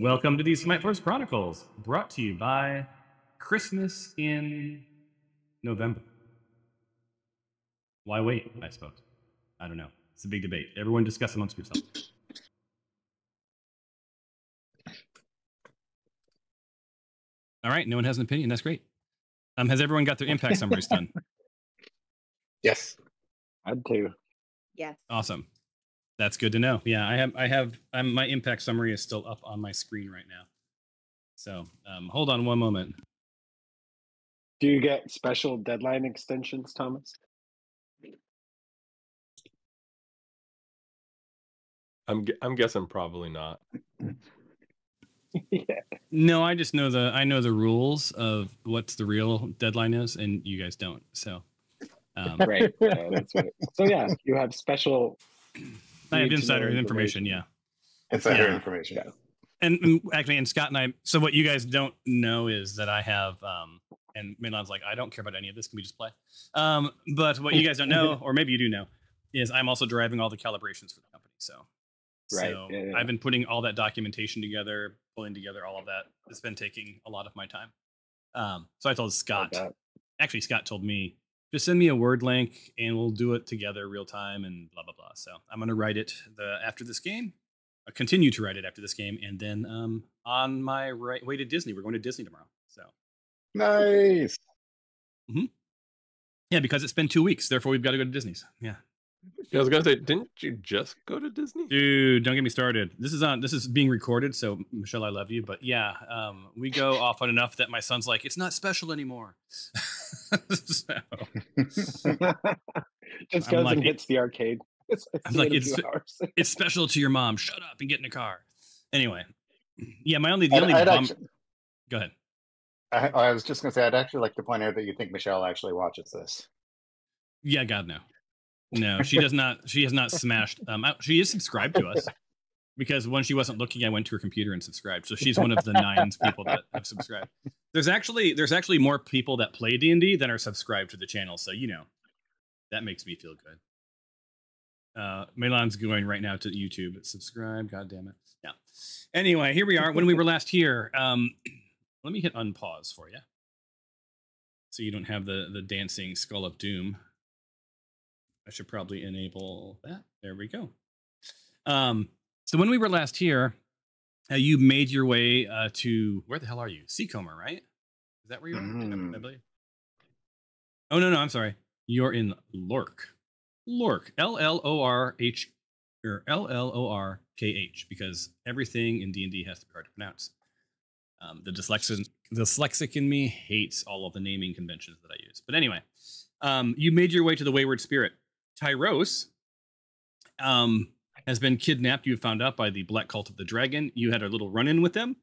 Welcome to the Smite Force Chronicles, brought to you by Christmas in November. Why wait, I suppose. I don't know. It's a big debate. Everyone discuss amongst yourselves. All right, no one has an opinion. That's great. Has everyone got their impact summaries done? Yes. I'd too. Yes. Awesome. That's good to know. Yeah, my impact summary is still up on my screen right now. So hold on one moment. Do you get special deadline extensions, Thomas? I'm guessing probably not. Yeah. No, I just know the rules of what's the real deadline is, and you guys don't. So Right. That's right. So yeah, you have special. I have need to insider know information. Yeah. Insider Yeah. information. Yeah. And actually, and Scott and I. So what you guys don't know is that I have, and Milan's like, I don't care about any of this. Can we just play? But what you guys don't know, or maybe you do know, is I'm also driving all the calibrations for the company. So, Right. So Yeah. I've been putting all that documentation together, pulling together all of that. It's been taking a lot of my time. So I told Scott. Actually, Scott told me, just send me a Word link and we'll do it together real time and blah blah blah. So I'm gonna write it after this game. I continue to write it after this game, and then on my way to Disney. We're going to Disney tomorrow. So Nice. yeah, because it's been 2 weeks, therefore we've got to go to Disney's. Yeah, I was gonna say, didn't you just go to Disney? dude, don't get me started. This is being recorded, so Michelle, I love you, but yeah, we go off on enough that my son's like, it's not special anymore. So, Just I'm goes like, and hits the arcade. I'm like, it's special to your mom. Shut up and get in the car. Anyway, yeah, the only I'd bum. actually, Go ahead. I was just going to say, I'd actually like to point out that you think Michelle actually watches this. Yeah, God, no. No, she does not. She has not smashed. She is subscribed to us because when she wasn't looking, I went to her computer and subscribed. So she's one of the 9 people that have subscribed. There's actually more people that play D&D than are subscribed to the channel. So that makes me feel good. Milan's going right now to YouTube. Subscribe. God damn it. Yeah. Anyway, here we are. When we were last here, let me hit unpause for you, so you don't have the dancing skull of doom. I should probably enable that. There we go. So when we were last here, you made your way to, where the hell are you? Seacomer, right? Is that where you are? I believe. Oh no, I'm sorry. You're in Lork. Lork. L-L-O-R-H or L-L-O-R-K-H, because everything in D&D has to be hard to pronounce. The dyslexic in me hates all of the naming conventions that I use. But anyway, you made your way to the Wayward Spirit. Tyros has been kidnapped, you found out, by the Black Cult of the Dragon. You had a little run-in with them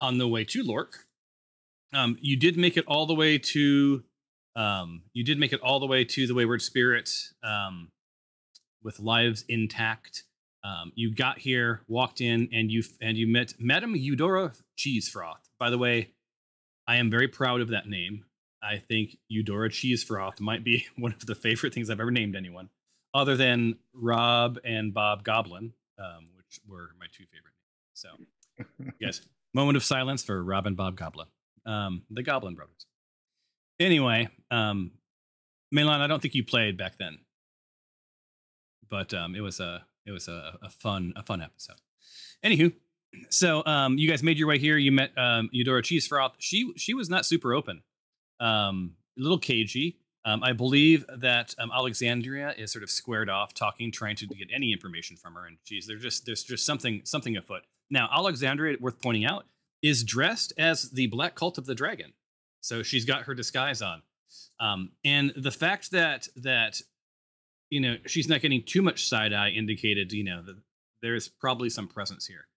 on the way to Lork. You did make it all the way to the Wayward Spirit with lives intact. You got here, walked in, and you met Madame Eudora Cheesefroth. By the way, I am very proud of that name. I think Eudora Cheesefroth might be one of the favorite things I've ever named anyone, other than Rob and Bob Goblin, which were my 2 favorite names. So, yes, moment of silence for Rob and Bob Goblin, the Goblin brothers. Anyway, Milan, I don't think you played back then, but it was a fun episode. Anywho, so you guys made your way here. You met Eudora Cheesefroth. She was not super open. A little cagey. I believe that Alexandria is sort of squared off, trying to get any information from her, and there's just something afoot. Now, Alexandria, worth pointing out, is dressed as the Black Cult of the Dragon, so she's got her disguise on, and the fact that she's not getting too much side eye indicated that there's probably some presence here,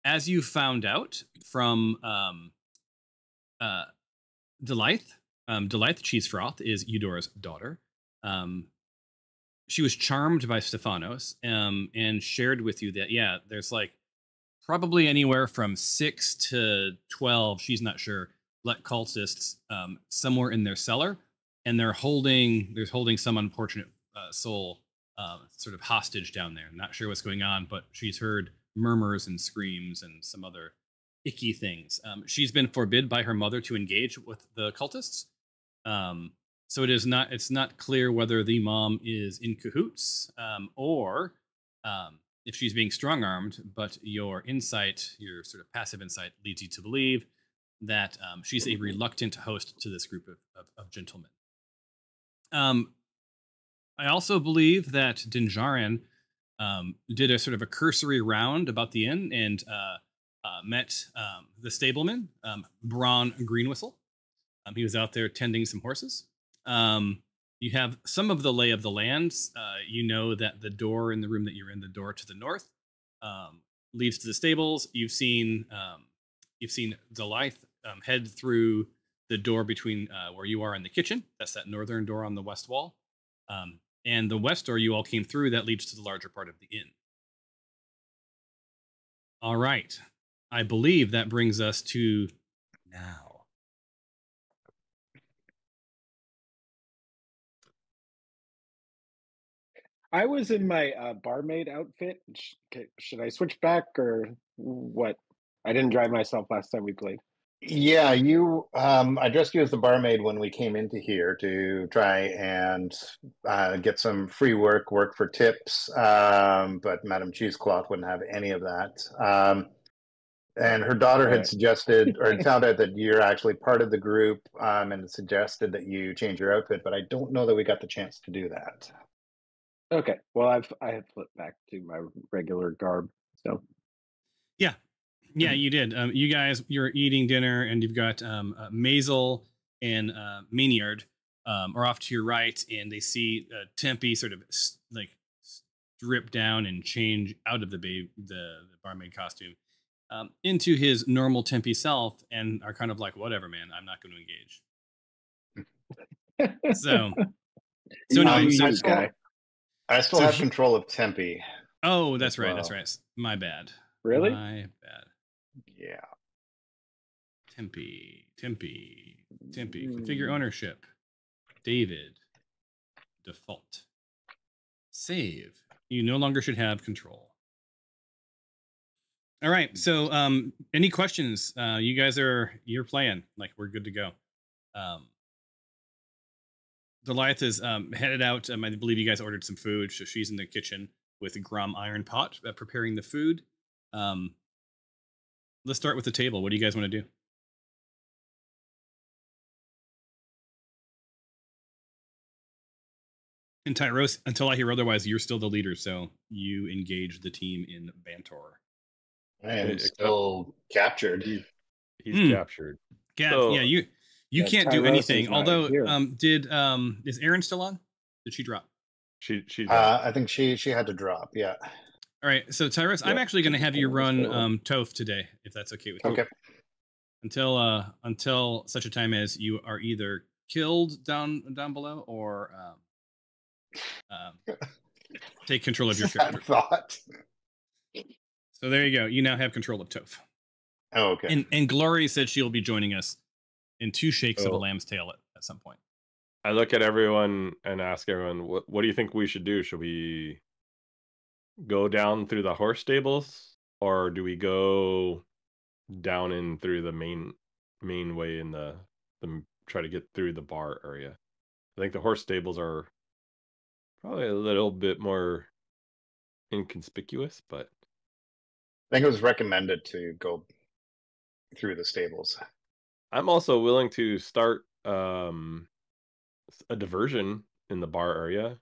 as you found out from Delythe. Delythe Cheesefroth is Eudora's daughter. She was charmed by Stephanos and shared with you that, yeah, there's like probably anywhere from 6 to 12, she's not sure, Black cultists somewhere in their cellar, and they're holding some unfortunate soul sort of hostage down there. Not sure what's going on, but she's heard murmurs and screams and some other icky things. She's been forbid by her mother to engage with the cultists. So it's not clear whether the mom is in cahoots or if she's being strong armed, but your insight, your sort of passive insight, leads you to believe that she's a reluctant host to this group of gentlemen. I also believe that Dinjarin did a sort of a cursory round about the inn and met the stableman, Braun Greenwhistle. He was out there tending some horses. You have some of the lay of the lands. You know that the door in the room that you're in, the door to the north, leads to the stables. You've seen Delythe head through the door between where you are in the kitchen. That's that northern door on the west wall. And the west door you all came through, that leads to the larger part of the inn. All right. I believe that brings us to now. I was in my barmaid outfit. Should I switch back or what? I didn't drive myself last time we played. Yeah, you. I dressed you as the barmaid when we came into here to try and get some free work for tips. But Madame Cheesecloth wouldn't have any of that. And her daughter had suggested, or had found out that you're actually part of the group, and suggested that you change your outfit. But I don't know that we got the chance to do that. Okay. Well, I have flipped back to my regular garb. So. Yeah, you did. You guys, you're eating dinner, and you've got Maisel and Maynard are off to your right, and they see Tempe sort of like strip down and change out of the barmaid costume into his normal Tempe self, and are kind of like, whatever, man, I'm not going to engage. So I still have control of Tempe. Oh, that's right. That's right. My bad. Really? My bad. Yeah. Tempe. Configure ownership. David. Default. Save. You no longer should have control. All right. So, any questions? You guys you're playing. Like, we're good to go. Delythe is headed out. I believe you guys ordered some food, so she's in the kitchen with a Grom iron pot preparing the food. Let's start with the table. What do you guys want to do? And Tyros, until I hear otherwise, you're still the leader, so you engage the team in Bantor. I am still captured. He's captured. So, yeah, you can't do anything. Although, is Erin still on? Did she drop? She I think she had to drop. Yeah. All right. So Tyros, I'm actually going to have you run Toph today, if that's okay with you. Okay. Until such a time as you are either killed down below or take control of your character. Thought. So there you go. You now have control of Toph. Oh, okay. And Glory said she'll be joining us in 2 shakes of a lamb's tail at some point. I look at everyone and ask everyone, what do you think we should do? Should we go down through the horse stables, or do we go down in through the main way in the try to get through the bar area? I think the horse stables are probably a little bit more inconspicuous, but I think it was recommended to go through the stables. I'm also willing to start a diversion in the bar area.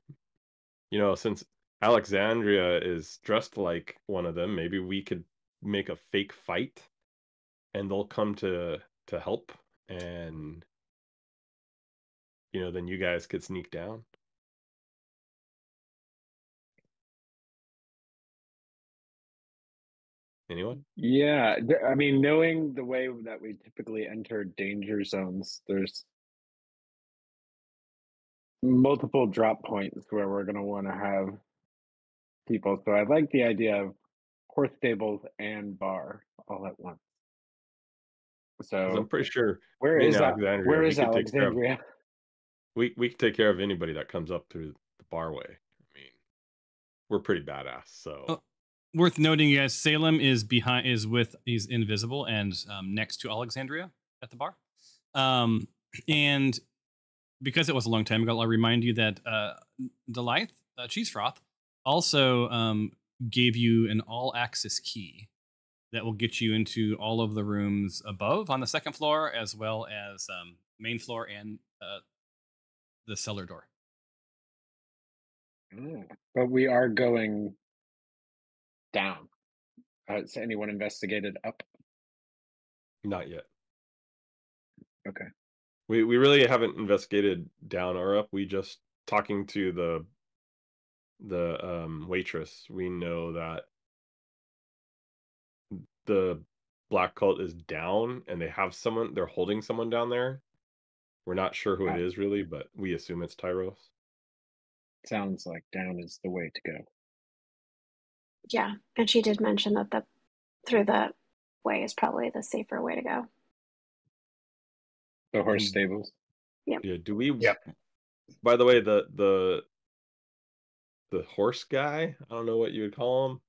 You know, since Alexandria is dressed like one of them, maybe we could make a fake fight and they'll come to help, and then you guys could sneak down. Anyone? Yeah, I mean, knowing the way that we typically enter danger zones, there's multiple drop points where we're going to want to have people. So I like the idea of horse stables and bar all at once. So I'm pretty sure where is Alexandria? Where is Alexandria? We can take care of anybody that comes up through the barway. I mean, we're pretty badass. So worth noting, guys, Salem is he's invisible and next to Alexandria at the bar. And because it was a long time ago, I'll remind you that Delight Cheese Froth also gave you an all-access key that will get you into all of the rooms above on the second floor, as well as main floor and the cellar door. But we are going down. Has anyone investigated up? Not yet. Okay. We really haven't investigated down or up. We just talking to the waitress. We know that the black cult is down, and they have someone. They're holding someone down there. We're not sure who it is really, but we assume it's Tyros. Sounds like down is the way to go. Yeah, and she did mention that through the way is probably the safer way to go. The horse stables. Yep. Yeah. Do we? Yep. By the way, the horse guy. I don't know what you would call him.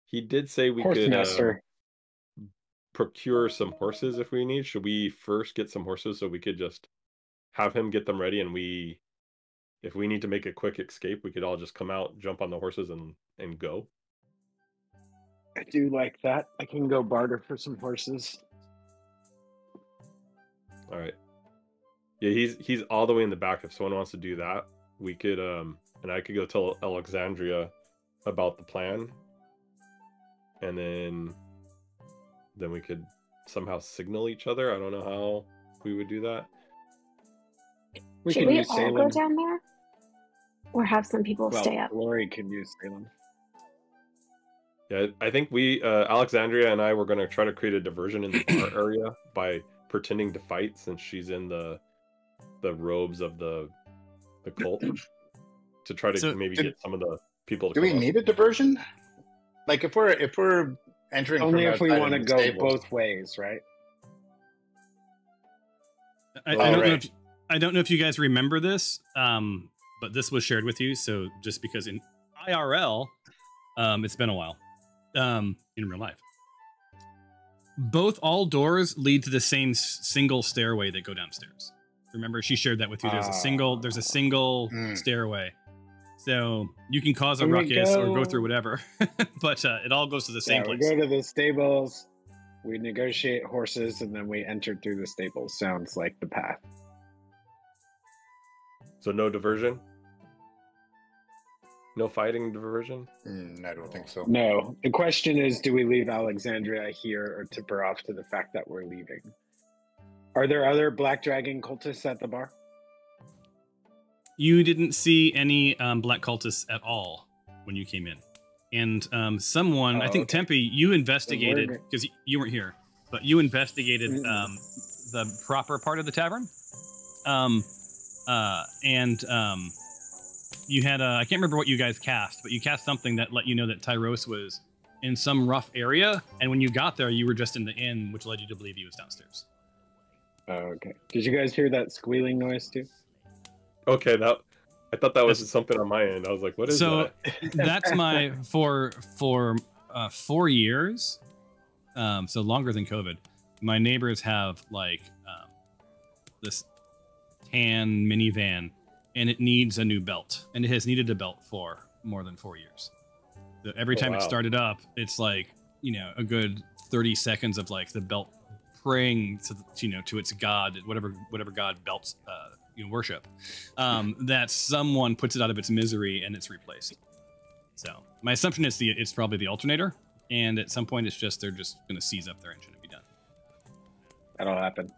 He did say we Horse could master. procure some horses if we need. Should we first get some horses so we could just have him get them ready, and if we need to make a quick escape, we could all just come out, jump on the horses, and go. I do like that. I can go barter for some horses. All right. Yeah, he's all the way in the back. If someone wants to do that, we could and I could go tell Alexandria about the plan, and then we could somehow signal each other. I don't know how we would do that. Should we all go down there, or have some people stay up? Glory can use Salem. Yeah, I think we Alexandria and I were going to try to create a diversion in the bar area by pretending to fight, since she's in the robes of the cult, to try to maybe get some of the people to do we need a diversion? Like if we're entering only from if we want to go stables. both ways, right? I don't know if you guys remember this, but this was shared with you. So just because in IRL, it's been a while, in real life, all doors lead to the same single stairway that go downstairs. Remember, she shared that with you. There's a single stairway, so you can cause a ruckus or go through whatever, but it all goes to the same place. We go to the stables, we negotiate horses, and then we enter through the stables. Sounds like the path. So no diversion? No fighting diversion? I don't think so. No. The question is, do we leave Alexandria here or tip her off to the fact that we're leaving? Are there other Black Dragon cultists at the bar? You didn't see any black cultists at all when you came in. And someone, I think Tempe, you investigated, because you weren't here, but you investigated the proper part of the tavern. You had I can't remember what you guys cast, but you cast something that let you know that Tyros was in some rough area, and when you got there, you were just in the inn, which led you to believe he was downstairs. Okay. Did you guys hear that squealing noise too? Okay, I thought that was something on my end. I was like, what is that? That's my for 4 years, so longer than COVID. My neighbors have like this tan minivan, and it needs a new belt, and it has needed a belt for more than 4 years. So every time it started up, it's like, a good 30 seconds of like the belt praying to its god, whatever god belts worship, that someone puts it out of its misery and it's replaced. So my assumption is it's probably the alternator, and at some point they're just going to seize up their engine and be done. That'll happen.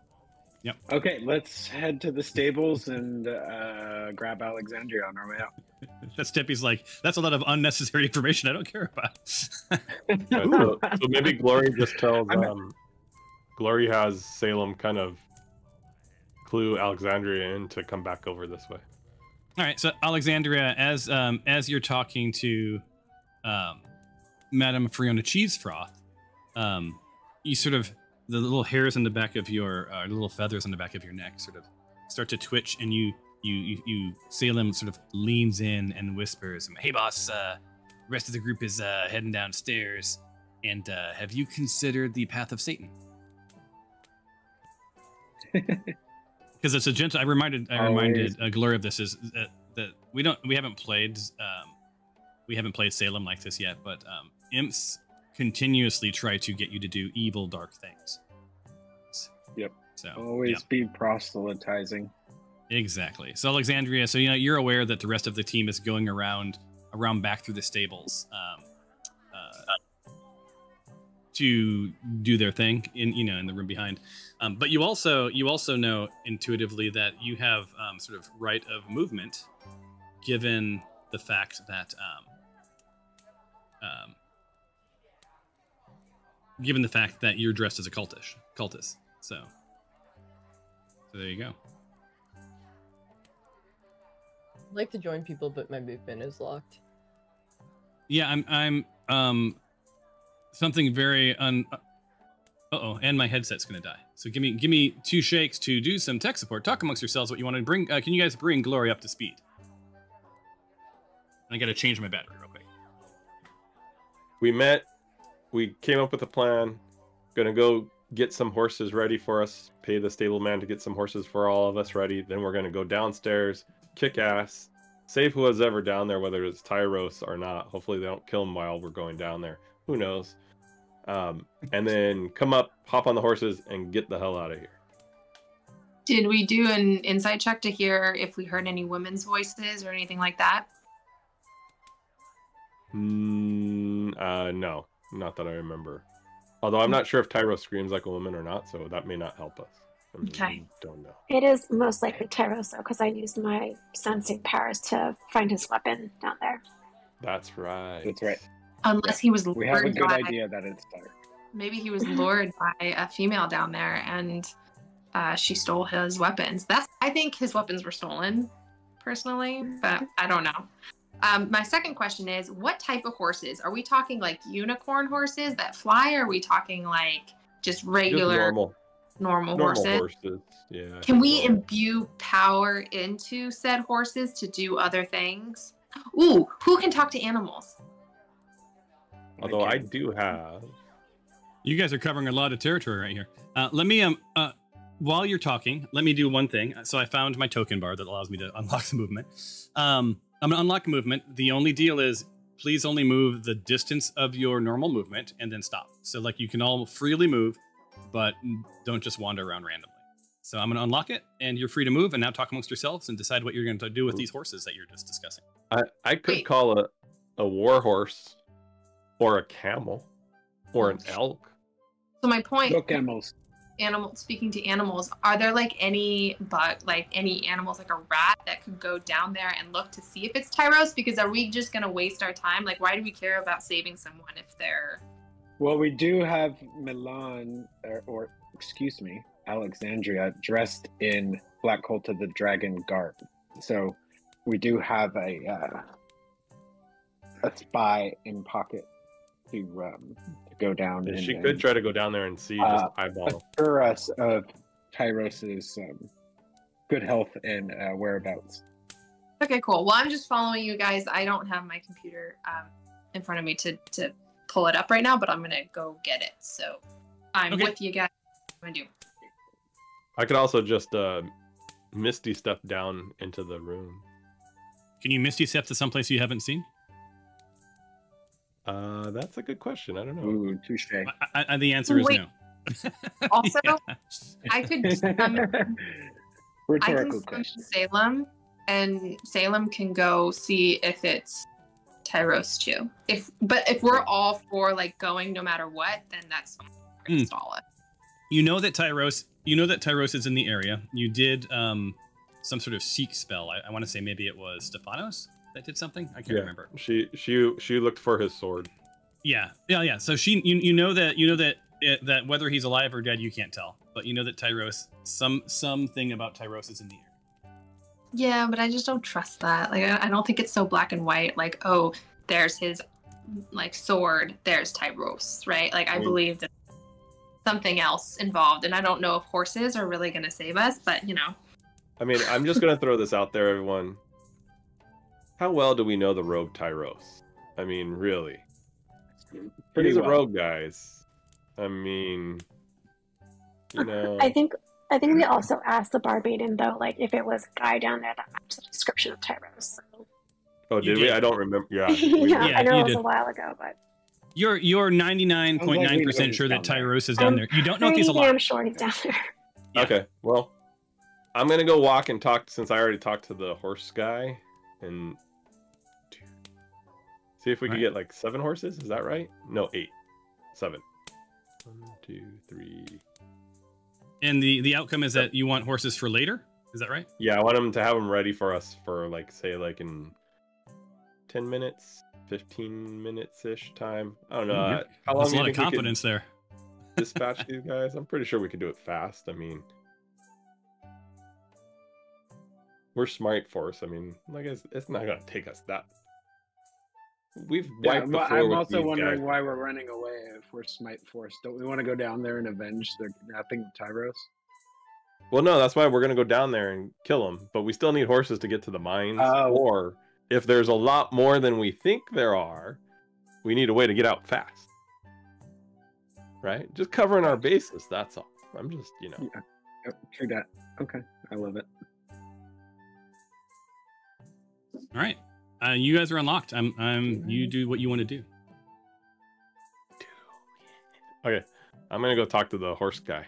Yep. Okay, let's head to the stables and grab Alexandria on our way out. That's Tippy's like, that's a lot of unnecessary information I don't care about. So maybe Glory just tells Glory has Salem kind of clue Alexandria in to come back over this way. All right, so Alexandria, as you're talking to Madame Fiona Cheesefroth, you sort of, the little hairs on the back of your, little feathers on the back of your neck sort of start to twitch, and you Salem sort of leans in and whispers, "Hey boss, rest of the group is heading downstairs. And have you considered the Path of Satan? Because it's a gentle. I reminded Gloria of this is that we haven't played Salem like this yet, but imps continuously try to get you to do evil, dark things. Yep. So always be proselytizing. Exactly. So Alexandria, so you're aware that the rest of the team is going around back through the stables to do their thing in the room behind. But you also know intuitively that you have sort of right of movement, given the fact that you're dressed as a cultist. So there you go. I'd like to join people, but my movement is locked. Yeah, I'm something very uh-oh, and my headset's gonna die. So give me 2 shakes to do some tech support. Talk amongst yourselves what you want to bring. Can you guys bring Glory up to speed? I gotta change my battery real quick. We came up with a plan. Gonna go get some horses ready for us. Pay the stable man to get some horses for all of us ready. Then we're gonna go downstairs, kick ass, save who was ever down there, whether it's Tyros or not. Hopefully they don't kill him while we're going down there. Who knows? And then come up, hop on the horses, and get the hell out of here. Did we do an insight check to hear if we heard any women's voices or anything like that? No, not that I remember. Although I'm not sure if Tyros screams like a woman or not, so that may not help us. Okay. Don't know. It is most likely Tyros, though, because I used my sensing powers to find his weapon down there. That's right. That's right. Unless he was lured We have a good by, idea that it's dark. maybe he was lured by a female down there and she stole his weapons. I think his weapons were stolen, personally, but I don't know. My second question is, what type of horses? Are we talking like unicorn horses that fly, or are we talking like just regular normal horses? Yeah. Can we imbue power into said horses to do other things? Ooh, who can talk to animals? Although I do have. You guys are covering a lot of territory right here. Let me while you're talking, let me do one thing. So I found my token bar that allows me to unlock the movement. I'm gonna unlock movement. The only deal is, please only move the distance of your normal movement and then stop. So like you can all freely move, but don't just wander around randomly. So I'm gonna unlock it, and you're free to move. And now talk amongst yourselves and decide what you're going to do with these horses that you're just discussing. I could call a war horse, or a camel, or an elk. So my point. Look, animals. Speaking to animals, are there like any animals like a rat that could go down there and look to see if it's Tyros? Because are we just gonna waste our time? Like, why do we care about saving someone if they're... Well, we do have Milan, or excuse me, Alexandria, dressed in Black Cult of the Dragon garb. So we do have a spy in pocket to go down. And she could try to go down there and see, just eyeball. Assure us of Tyros's good health and whereabouts. Okay, cool. Well, I'm just following you guys. I don't have my computer in front of me to pull it up right now, but I'm gonna go get it. So I'm with you guys. What do I do? I could also just misty step down into the room. Can you misty step to someplace you haven't seen? That's a good question. I don't know. Ooh, touche. The answer is no. Also, Yeah. I could summon Rhetorical question. Salem, and Salem can go see if it's Tyros too. But if we're all for like going no matter what, then that's fine. Install it. You know that Tyros is in the area. You did some sort of seek spell. I want to say maybe it was Stephanos that did something. I can't remember. She looked for his sword. Yeah. So you know that whether he's alive or dead, you can't tell. But you know that Tyros, something about Tyros is in the air. Yeah, but I just don't trust that. Like, I don't think it's so black and white. Like, oh, there's his like sword. There's Tyros, right? Like, I believe that something else involved, and I don't know if horses are really gonna save us. But you know. I mean, I'm just gonna throw this out there, everyone. How well do we know the rogue Tyros? I mean, really. Pretty He's a well. rogue, guys. I mean, you know. I think we also asked the barmaiden though, like if it was a guy down there that matched the description of Tyros. So. Oh, You did we? did. I don't remember. Yeah. Yeah, Yeah, I know you it was did. a while ago, but You're 99.9% sure that down there. Tyros is down there. You don't know if he's pretty alive. damn sure he's down there. Yeah. Okay, well, I'm gonna go walk and talk since I already talked to the horse guy, and see if we can Right. get like 7 horses. Is that right? No, 8, 7. 1, 2, 3. And the outcome is that you want horses for later. Is that right? Yeah, I want them to have them ready for us for like say like in 10 minutes, 15 minutes ish time. I don't know. How long That's do a you lot of think we could confidence there. dispatch these guys? I'm pretty sure we could do it fast. I mean, we're Smite Force. I mean, like it's not gonna take us that. We've Yeah, wiped the well, floor I'm with also these wondering guys. why we're running away if we're Smite Force. Don't we want to go down there and avenge the kidnapping of Tyros? Well, no, that's why we're gonna go down there and kill them. But we still need horses to get to the mines. Oh. Or if there's a lot more than we think there are, we need a way to get out fast. Right? Just covering our bases. That's all. I'm just, you know. Yeah. Yep, true that. Okay, I love it. All right. You guys are unlocked. You do what you want to do. Okay, I'm gonna go talk to the horse guy.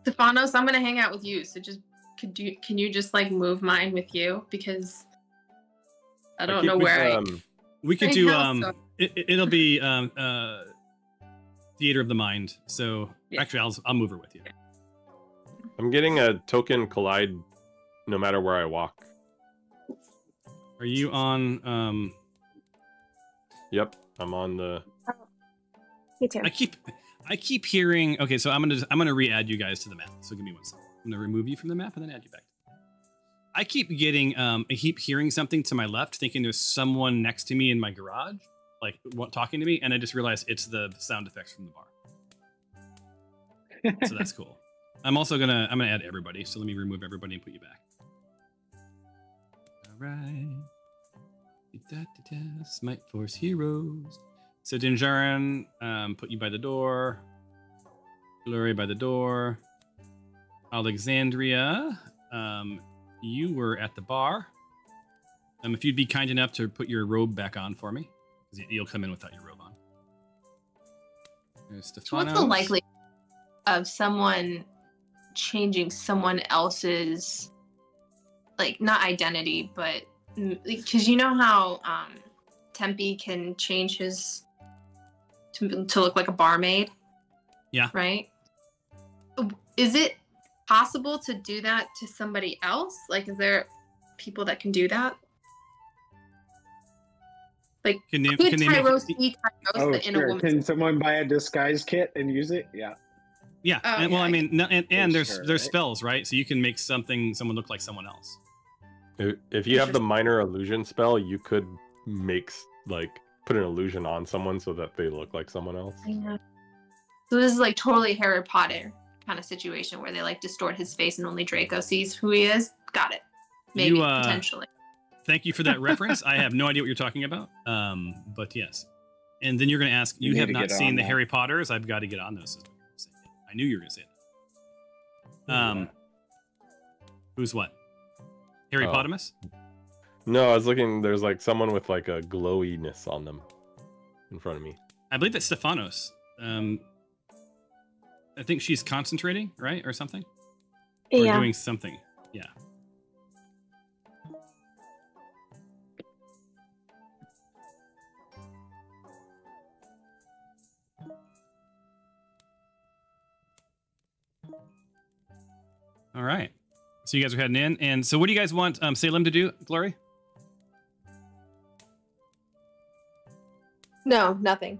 Stefanos, I'm gonna hang out with you. So just can you just like move mine with you, because I don't know where We could I do know, so- it'll be theater of the mind. So Yeah. actually I'll move her with you. I'm getting a token collide no matter where I walk. Are you on Yep, I'm on the. Me too. I keep hearing. Okay, so I'm gonna re-add you guys to the map. So give me 1 second. I'm gonna remove you from the map and then add you back. I keep getting I keep hearing something to my left, thinking there's someone next to me in my garage, like talking to me, and I just realized it's the sound effects from the bar. So that's cool. I'm gonna add everybody. So let me remove everybody and put you back. All right. Smite Force Heroes. So Dinjarin, put you by the door. Glory by the door. Alexandria, you were at the bar. If you'd be kind enough to put your robe back on for me, because you'll come in without your robe on. There's So what's Stefanos. the likelihood of someone changing someone else's, like, not identity, but because you know how Tempe can change his to look like a barmaid? Yeah. Right? Is it possible to do that to somebody else? Like, is there people that can do that? Like, Can they could make Tyros it- be Tyros, Oh, but in a sure. woman's? Can someone buy a disguise kit and use it? Yeah. Yeah. Oh, Well, yeah. I mean, and there's Sure, there's right? spells, right? So you can make someone look like someone else. If you have the minor illusion spell, you could put an illusion on someone so that they look like someone else. Yeah. So this is like totally Harry Potter kind of situation where they like distort his face and only Draco sees who he is. Got it. Maybe You, potentially. Thank you for that reference. I have no idea what you're talking about. But yes. And then you're going to ask, You you need have to not get seen on the that. Harry Potters? I've got to get on those. is what you're gonna say. I knew you were going to say that. Who's what? Harry Oh. Pottermus? No, I was looking. There's like someone with like a glowiness on them in front of me. I believe that's Stefanos. I think she's concentrating, right? Or something? Or Yeah. doing something. Yeah. All right. So you guys are heading in. And so what do you guys want Salem to do, Glory? No, nothing.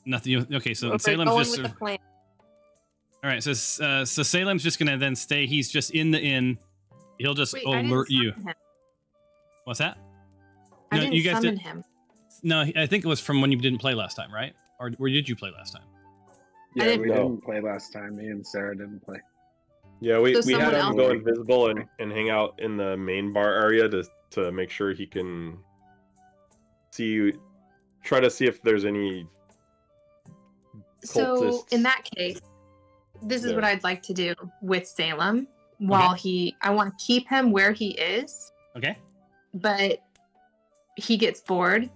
Nothing. Okay, so We're Salem's going just... with the plan. All right, so Salem's just going to then stay. He's just in the inn. He'll just Wait, I didn't alert you. summon him. What's that? I No, didn't you guys summon did- him. No, I think it was from when you didn't play last time, right? Or where did you play last time? Yeah, didn't- we No. didn't play last time. Me and Sarah didn't play. Yeah, we So had someone him else- go invisible and hang out in the main bar area to make sure he can see try to see if there's any. So in that case, this is what I'd like to do with Salem. While I want to keep him where he is. Okay. But he gets bored,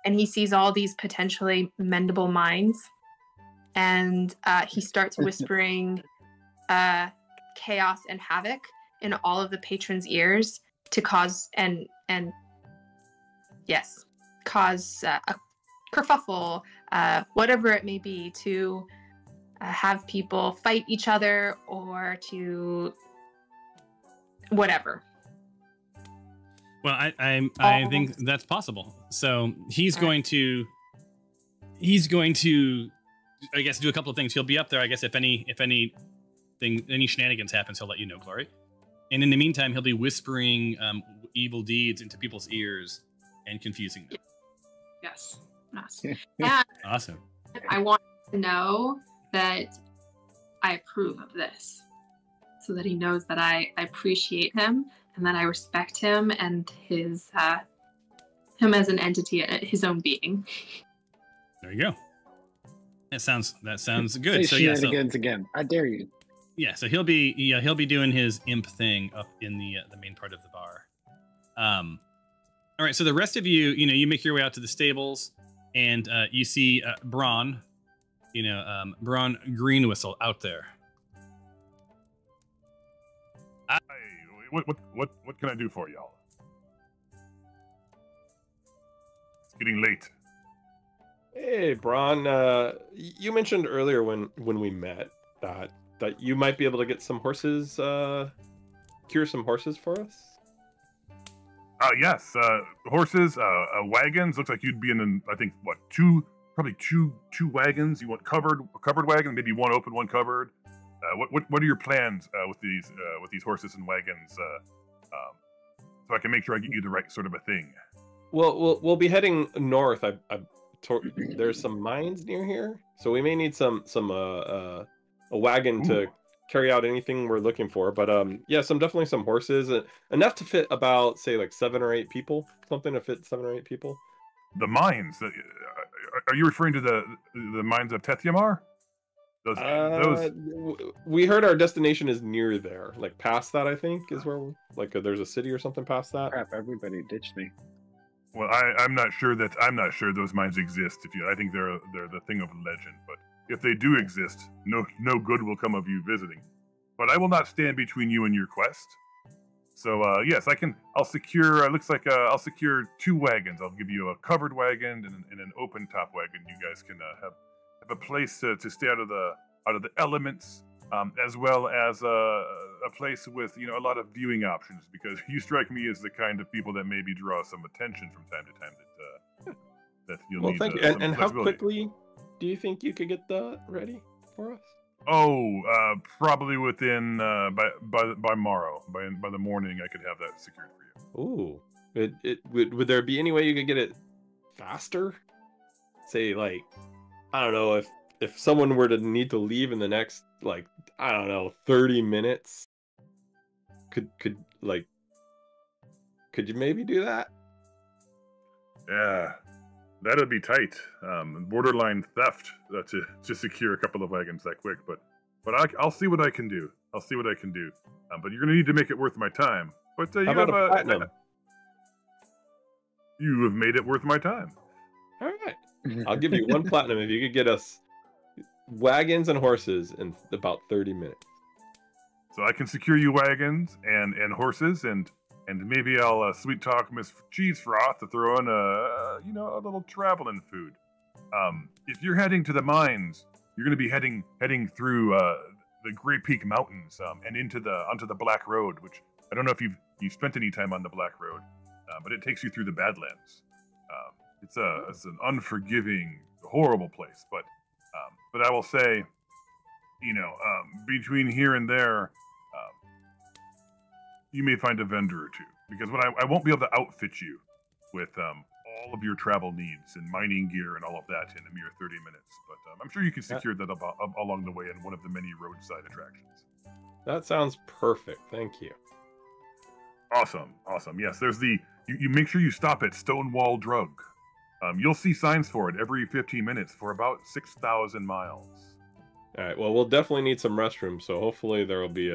and he sees all these potentially mendable minds, and he starts whispering chaos and havoc in all of the patrons' ears to cause cause a kerfuffle, whatever it may be, to have people fight each other or to whatever. Well, I think that's possible. So he's going to, I guess, do a couple of things. He'll be up there, I guess, if any shenanigans happens, he'll let you know, Glory. And in the meantime, he'll be whispering evil deeds into people's ears and confusing them. Yes. And awesome. I want to know that I approve of this, so that he knows that I appreciate him and that I respect him and his him as an entity, his own being. There you go. That sounds good. Say shenanigans again. I dare you. Yeah, so he'll be doing his imp thing up in the main part of the bar. All right, so the rest of you, you make your way out to the stables, and you see Braun, Braun Greenwhistle out there. Hi, what can I do for y'all? It's getting late. Hey, Braun. You mentioned earlier when we met that you might be able to get some horses, cure some horses for us. Yes. Horses, wagons. Looks like you'd be in, I think, probably two wagons. You want covered wagon, maybe one open, one covered. What are your plans with these horses and wagons? So I can make sure I get you the right sort of a thing. Well, we'll be heading north. There's some mines near here, so we may need a wagon to carry out anything we're looking for. But definitely some horses, enough to fit about, say, like 7 or 8 people. Something to fit 7 or 8 people. The mines. Are you referring to the mines of Tethyamar? Those. We heard our destination is near there, like past that. I think is where there's a city or something past that. Crap! Everybody ditched me. Well, I'm not sure those mines exist. I think they're the thing of legend. But if they do exist, no good will come of you visiting. But I will not stand between you and your quest. So yes, I'll secure. Looks like I'll secure 2 wagons. I'll give you a covered wagon and an open top wagon. You guys can have a place to stay out of the elements, as well as a place with a lot of viewing options, because you strike me as the kind of people that maybe draw some attention from time to time that you'll need. Thank you. And how quickly do you think you could get that ready for us? Oh, probably within by morrow, by the morning, I could have that secured for you. Ooh, would there be any way you could get it faster? Say, like, I don't know, if someone were to need to leave in the next, 30 minutes, could you maybe do that? Yeah, that'd be tight. Borderline theft to secure a couple of wagons that quick, but I'll see what I can do. But you're gonna need to make it worth my time. But you have a platinum. You have made it worth my time. All right. I'll give you 1 platinum if you could get us wagons and horses in about 30 minutes. So I can secure you wagons and horses, and maybe I'll sweet talk Miss Cheese Froth to throw in a little traveling food. If you're heading to the mines, you're going to be heading through the Great Peak Mountains and onto the Black Road, which I don't know if you've spent any time on the Black Road, but it takes you through the Badlands. It's an unforgiving, horrible place, but I will say, between here and there, you may find a vendor or two, because I won't be able to outfit you with all of your travel needs and mining gear and all of that in a mere 30 minutes. But I'm sure you can secure that along the way in one of the many roadside attractions. That sounds perfect. Thank you. Awesome. Yes, there's you make sure you stop at Stonewall Drug. You'll see signs for it every 15 minutes for about 6,000 miles. All right. Well, we'll definitely need some restrooms, so hopefully there will be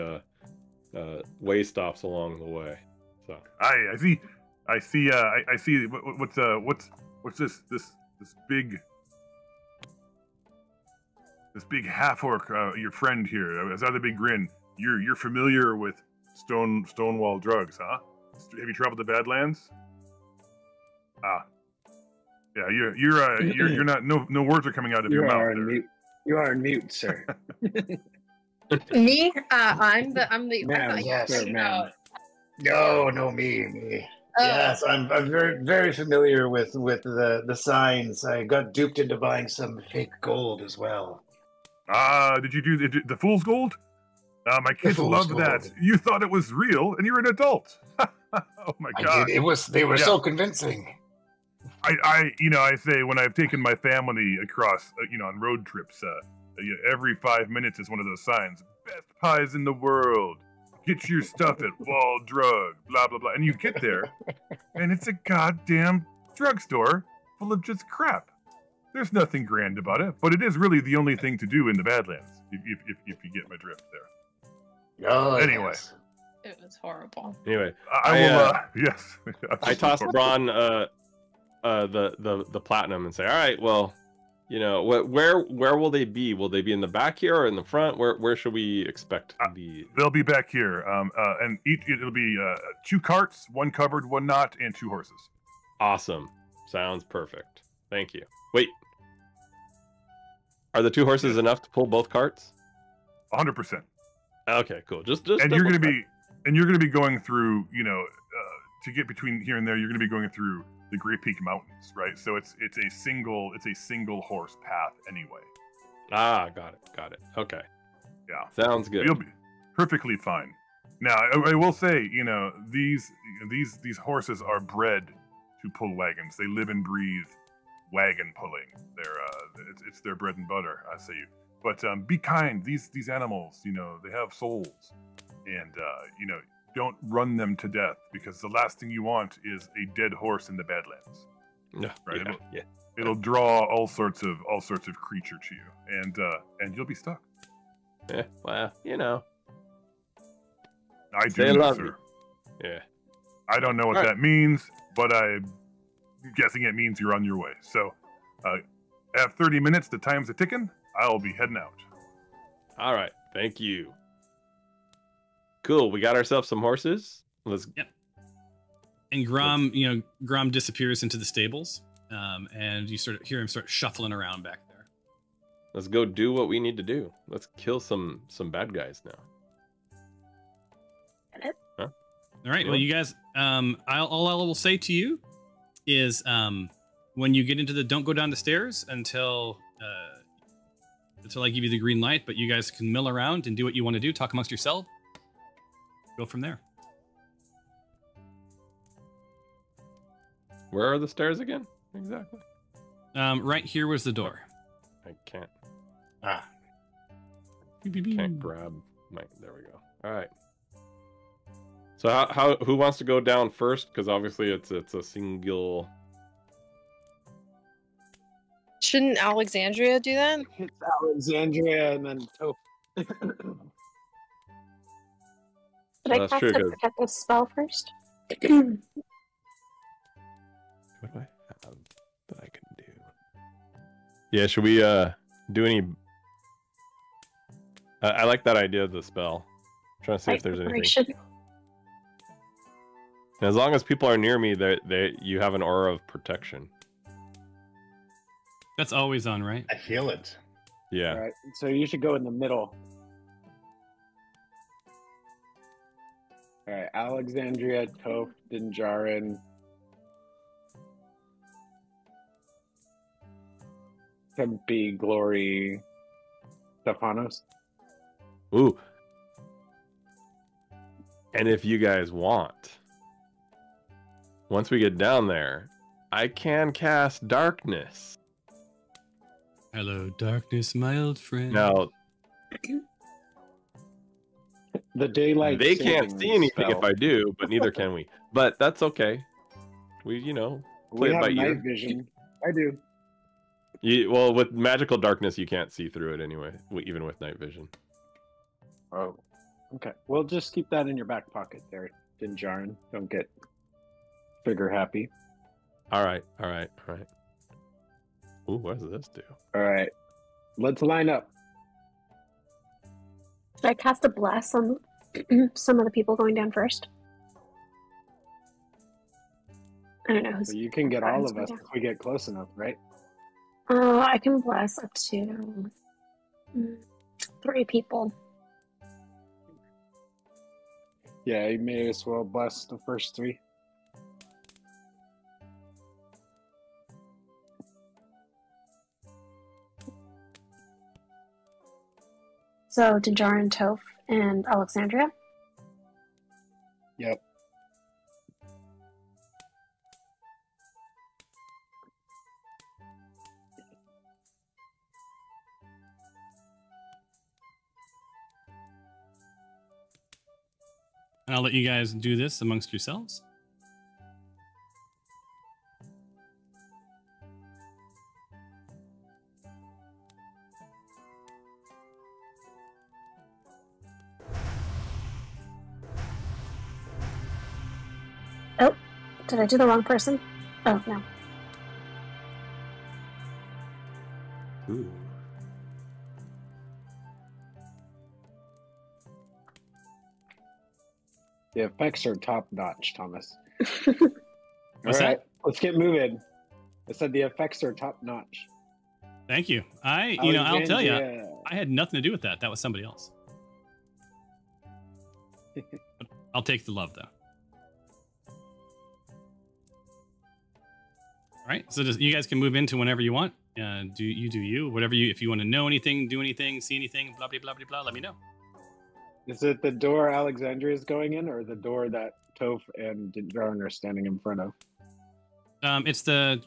way stops along the way. So I see. I see. What's this big half orc? Your friend here. His other big grin. You're familiar with Stonewall drugs, huh? Have you traveled to Badlands? Ah. Yeah, you're not. No words are coming out of your mouth. You are on mute, sir. Me? I'm the. Ma'am, yes, sir, ma'am. No, me. Yes, I'm very very familiar with the signs. I got duped into buying some fake gold as well. Did you do the fool's gold? My kids fool's love gold. that. You thought it was real, and you're an adult. Oh my god! They were so convincing. I say when I've taken my family across, on road trips, every 5 minutes is one of those signs. Best pies in the world. Get your stuff at Wall Drug, blah, blah, blah. And you get there, and it's a goddamn drugstore full of just crap. There's nothing grand about it, but it is really the only thing to do in the Badlands, if you get my drift there. Oh, anyway. yes. It was horrible. anyway, I will, yes. I tossed Braun the platinum and say, all right, well, where will they be? Will they be in the back here or in the front? Where should we expect to be? They'll be back here, and it'll be 2 carts, 1 covered, 1 not, and 2 horses. Awesome. Sounds perfect. Thank you. Wait. Are the 2 horses enough to pull both carts? 100%. Okay, cool. Just And you're gonna be going through, to get between here and there, you're gonna be going through the Great Peak Mountains, right? So it's a single horse path anyway. Ah, got it. Okay. Yeah. Sounds good. You'll be perfectly fine. Now, I will say, these horses are bred to pull wagons. They live and breathe wagon pulling. It's their bread and butter, I say. But be kind. These animals, they have souls, and don't run them to death, because the last thing you want is a dead horse in the Badlands. No, right? Yeah. It'll draw all sorts of creature to you, and you'll be stuck. Yeah. Well, I They do, love sir. you. Yeah. I don't know what All right. that means, but I'm guessing it means you're on your way. So, have 30 minutes. The time's a ticking. I'll be heading out. All right. Thank you. Cool. We got ourselves some horses. Let's. Yep. And Grom disappears into the stables, and you sort of hear him start shuffling around back there. Let's go do what we need to do. Let's kill some bad guys now. Huh? All right. Well, you guys, all I will say to you is, when you get into don't go down the stairs until I give you the green light. But you guys can mill around and do what you want to do. Talk amongst yourself. Go from there. Where are the stairs again? Exactly. Right here was the door. I can't. Beep, beep, beep. Can't grab my. There we go. All right. So who wants to go down first? Because obviously it's a single. Shouldn't Alexandria do that? It's Alexandria and then Toph. Should I That's cast true, a 'cause- protective spell first? What do I have that I can do? Yeah. Should we do any? I like that idea of the spell. I'm trying to see if there's anything. Preparation. As long as people are near me, you have an aura of protection. That's always on, right? I feel it. Yeah. All right, so you should go in the middle. All right, Alexandria, Toph, Dinjarin, Tempe, Glory, Stephanos. Ooh. And if you guys want, once we get down there, I can cast darkness. Hello, darkness, my old friend. Now, The daylight. they can't saving see anything spell. if I do, but neither can we. But that's okay. We, play We it have by night ear. vision. I do. Well, with magical darkness, you can't see through it anyway, even with night vision. Oh, okay. Well, just keep that in your back pocket there, Dinjarin. Don't get trigger happy. All right. Ooh, what does this do? All right, let's line up. Should I cast a bless on some of the people going down first? I don't know who's. So you can get all of us Yeah. if we get close enough, right? I can bless up to 3 people. Yeah, you may as well bless the first 3. So Dinjarin, Toph, and Alexandria. Yep. And I'll let you guys do this amongst yourselves. Oh, did I do the wrong person? Oh, no. Ooh. The effects are top notch, Thomas. What's All right, that? let's get moving. I said the effects are top notch. Thank you. I'll tell you, Alexandria. I had nothing to do with that. That was somebody else. But I'll take the love, though. All right, so you guys can move into whenever you want. Do you, whatever you. If you want to know anything, do anything, see anything, blah blah blah blah blah. Let me know. Is it the door Alexandria is going in, or the door that Toph and Dinjarin are standing in front of? It's the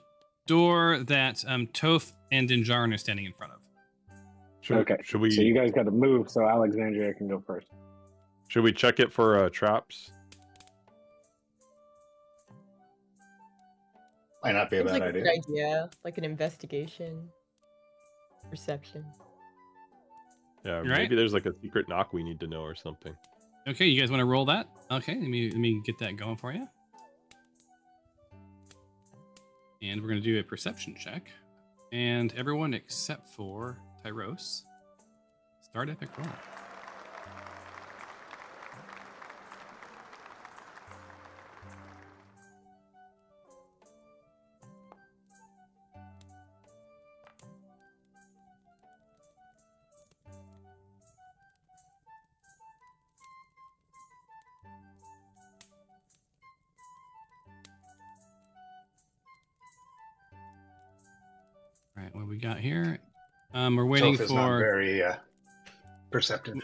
door that Toph and Dinjarin are standing in front of. Okay. Should we? So you guys got to move so Alexandria can go first. Should we check it for traps? Might not be a Seems bad like a idea. good idea, like an investigation, perception. Yeah, Right. maybe there's like a secret knock we need to know or something. Okay, you guys want to roll that? Okay, let me get that going for you. And we're gonna do a perception check. And everyone except for Tyros, start epic roll. All right, what we got here? We're waiting Toph is not for very perceptive.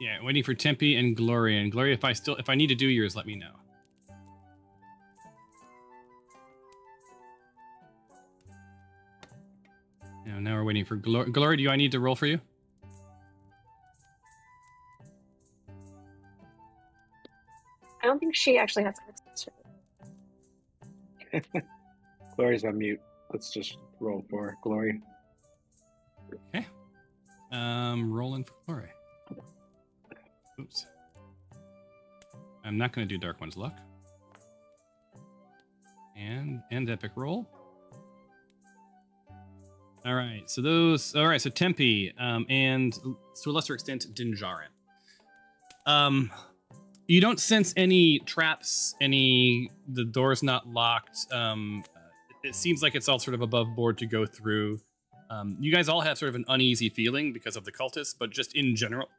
yeah, waiting for Tempe and Gloria. And Gloria, if I need to do yours, let me know. Now we're waiting for Gloria. Gloria, do I need to roll for you? I don't think she actually has a Glory's on mute. Let's just roll for Glory. Okay. Rolling for Gloria. Oops. I'm not going to do Dark One's Luck. And epic roll. All right. So Tempe, and to a lesser extent, Dinjarin. You don't sense any traps, the door's not locked. It seems like it's all sort of above board to go through. You guys all have sort of an uneasy feeling because of the cultists, but just in general,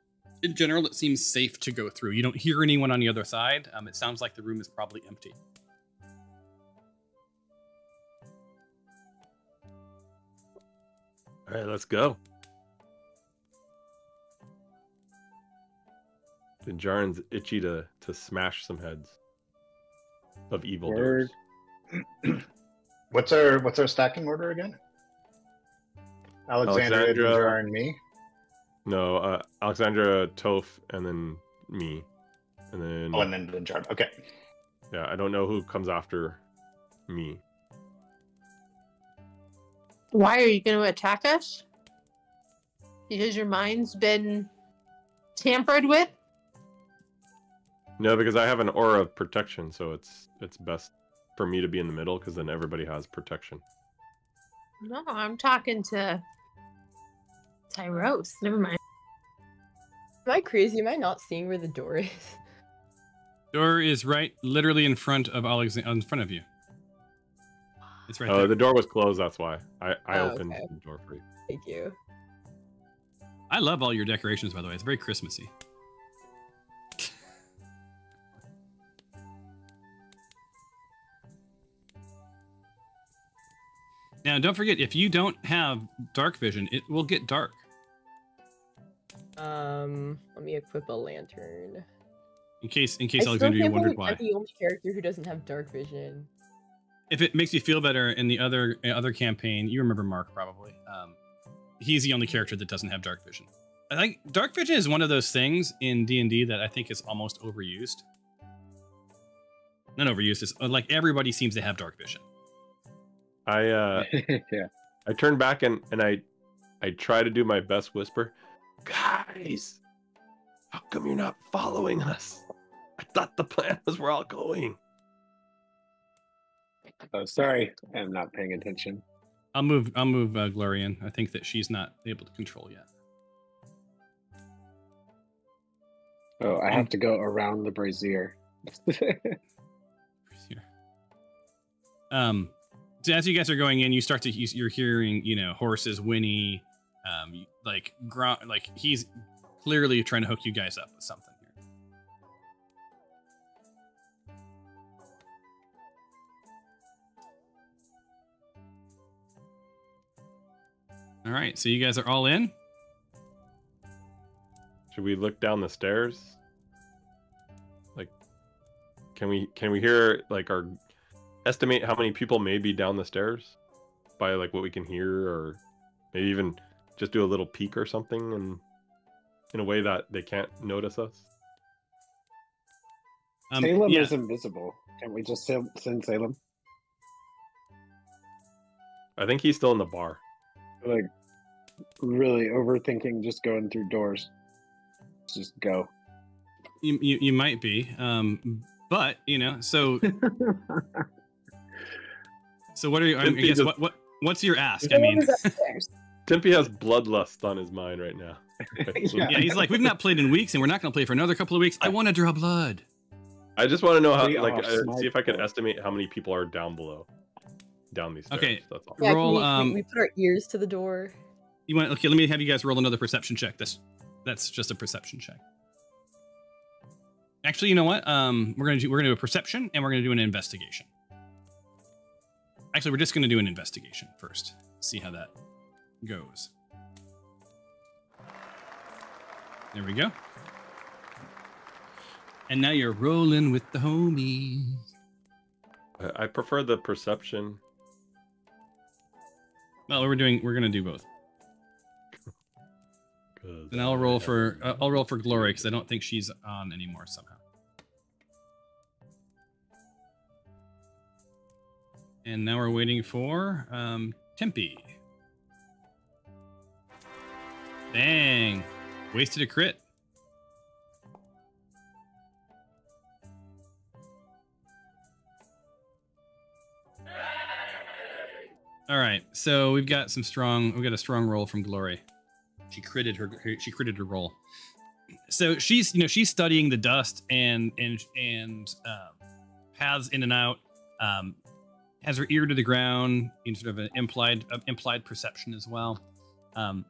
it seems safe to go through. You don't hear anyone on the other side. It sounds like the room is probably empty. All right, let's go. Dinjarin's itchy to smash some heads of evil doers. What's our stacking order again? Alexandria, Dinjarin, me. No, Alexandria, Toph, and then me, and then Oh, and then Dinjarin. Okay. yeah, I don't know who comes after me. Why are you going to attack us? Because your mind's been tampered with? No, because I have an aura of protection, so it's best for me to be in the middle, because then everybody has protection. No, I'm talking to Tyros. Never mind. Am I crazy? Am I not seeing where the door is? Door is right, literally in front of in front of you. It's right there. Oh, the door was closed. That's why I opened okay. the door for you. Thank you. I love all your decorations, by the way. It's very Christmassy. Now, don't forget, if you don't have dark vision, it will get dark. Let me equip a lantern. In case I still Alexandria can't wondered believe why. I'm the only character who doesn't have dark vision. If it makes you feel better, in the other campaign, you remember Mark probably. He's the only character that doesn't have dark vision. I think dark vision is one of those things in D&D that I think is almost overused. Not overused. It's like everybody seems to have dark vision. I turned back and I try to do my best whisper. Guys, how come you're not following us? I thought the plan was we're all going. Oh, sorry, I'm not paying attention. I'll move Gloria in. I think that she's not able to control yet. Oh, I have to go around the brazier. So as you guys are going in, you're hearing, horses whinny, like he's clearly trying to hook you guys up with something here. All right, so you guys are all in. Should we look down the stairs? Like, can we hear our estimate how many people may be down the stairs by like what we can hear, or maybe even just do a little peek or something, and in a way that they can't notice us? Salem is invisible. Can't we just send Salem? I think he's still in the bar. Like, really overthinking just going through doors. Just go. You might be, but so. So what are you? I guess what's your ask? I mean, Timpy has bloodlust on his mind right now. Yeah, he's like, we've not played in weeks, and we're not going to play for another couple of weeks. I want to draw blood. I just want to know how, see if I could estimate how many people are down these stairs. Okay, that's all. Yeah, roll. We put our ears to the door. You want? Okay, let me have you guys roll another perception check. That's just a perception check. Actually, you know what? We're gonna do a perception, and we're gonna do an investigation. Actually, we're just gonna do an investigation first. See how that goes. There we go. And now you're rolling with the homies. I prefer the perception. Well, we're gonna do both. And I'll roll for Glory, because I don't think she's on anymore somehow. And now we're waiting for Tempe. Dang, wasted a crit. All right, so we've got a strong roll from Glory. She critted her roll. So she's studying the dust and paths in and out. Has her ear to the ground in sort of an implied perception as well. From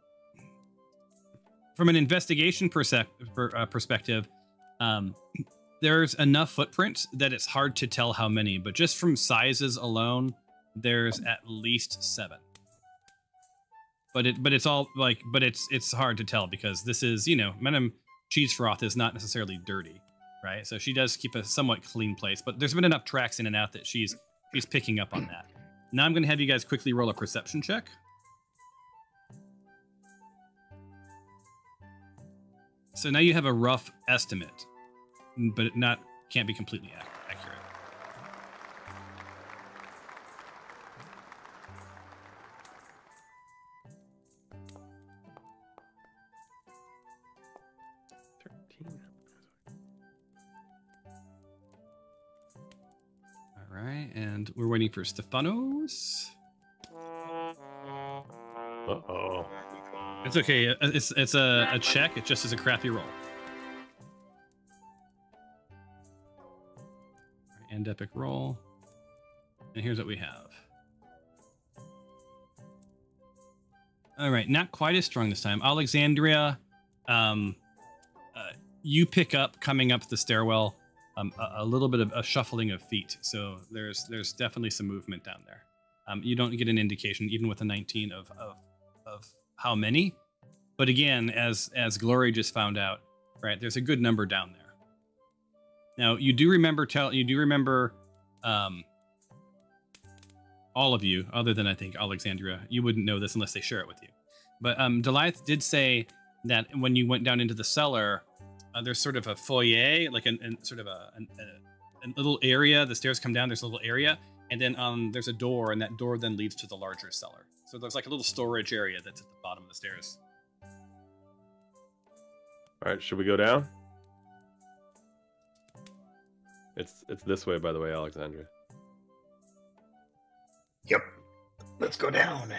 an investigation perspective, there's enough footprints that it's hard to tell how many, but just from sizes alone, there's at least 7. But it's hard to tell because this is, Madame Cheese Froth is not necessarily dirty, right? So she does keep a somewhat clean place, but there's been enough tracks in and out that she's picking up on that. Now I'm going to have you guys quickly roll a perception check. So now you have a rough estimate, but can't be completely accurate. right, and we're waiting for Stefanos. Uh-oh. It's okay. It's a check. It just is a crappy roll. End epic roll. And here's what we have. All right, not quite as strong this time. Alexandria, you pick up coming up the stairwell a little bit of a shuffling of feet. So there's definitely some movement down there. You don't get an indication, even with a 19, of how many. But again, as Glory just found out, right? There's a good number down there. Now you do remember all of you, other than I think Alexandria, you wouldn't know this unless they share it with you. But Deliath did say that when you went down into the cellar, there's sort of a foyer, like a little area. The stairs come down. There's a little area, and then there's a door, and that door then leads to the larger cellar. So there's like a little storage area that's at the bottom of the stairs. All right, should we go down? It's this way, by the way, Alexandria. Yep. Let's go down.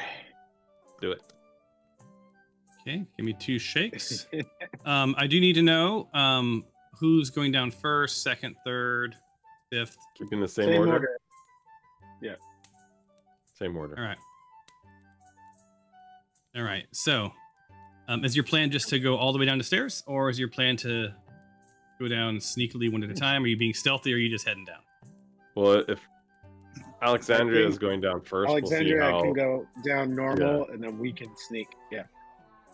Do it. Okay, give me 2 shakes. I do need to know who's going down first, second, third, fifth. Keeping the same order. Yeah. Same order. All right. So, is your plan just to go all the way down the stairs, or is your plan to go down sneakily one at a time? Are you being stealthy, or are you just heading down? Well, if Alexandria is going down first, Alexandria we'll see how... can go down normal, and then we can sneak. Yeah.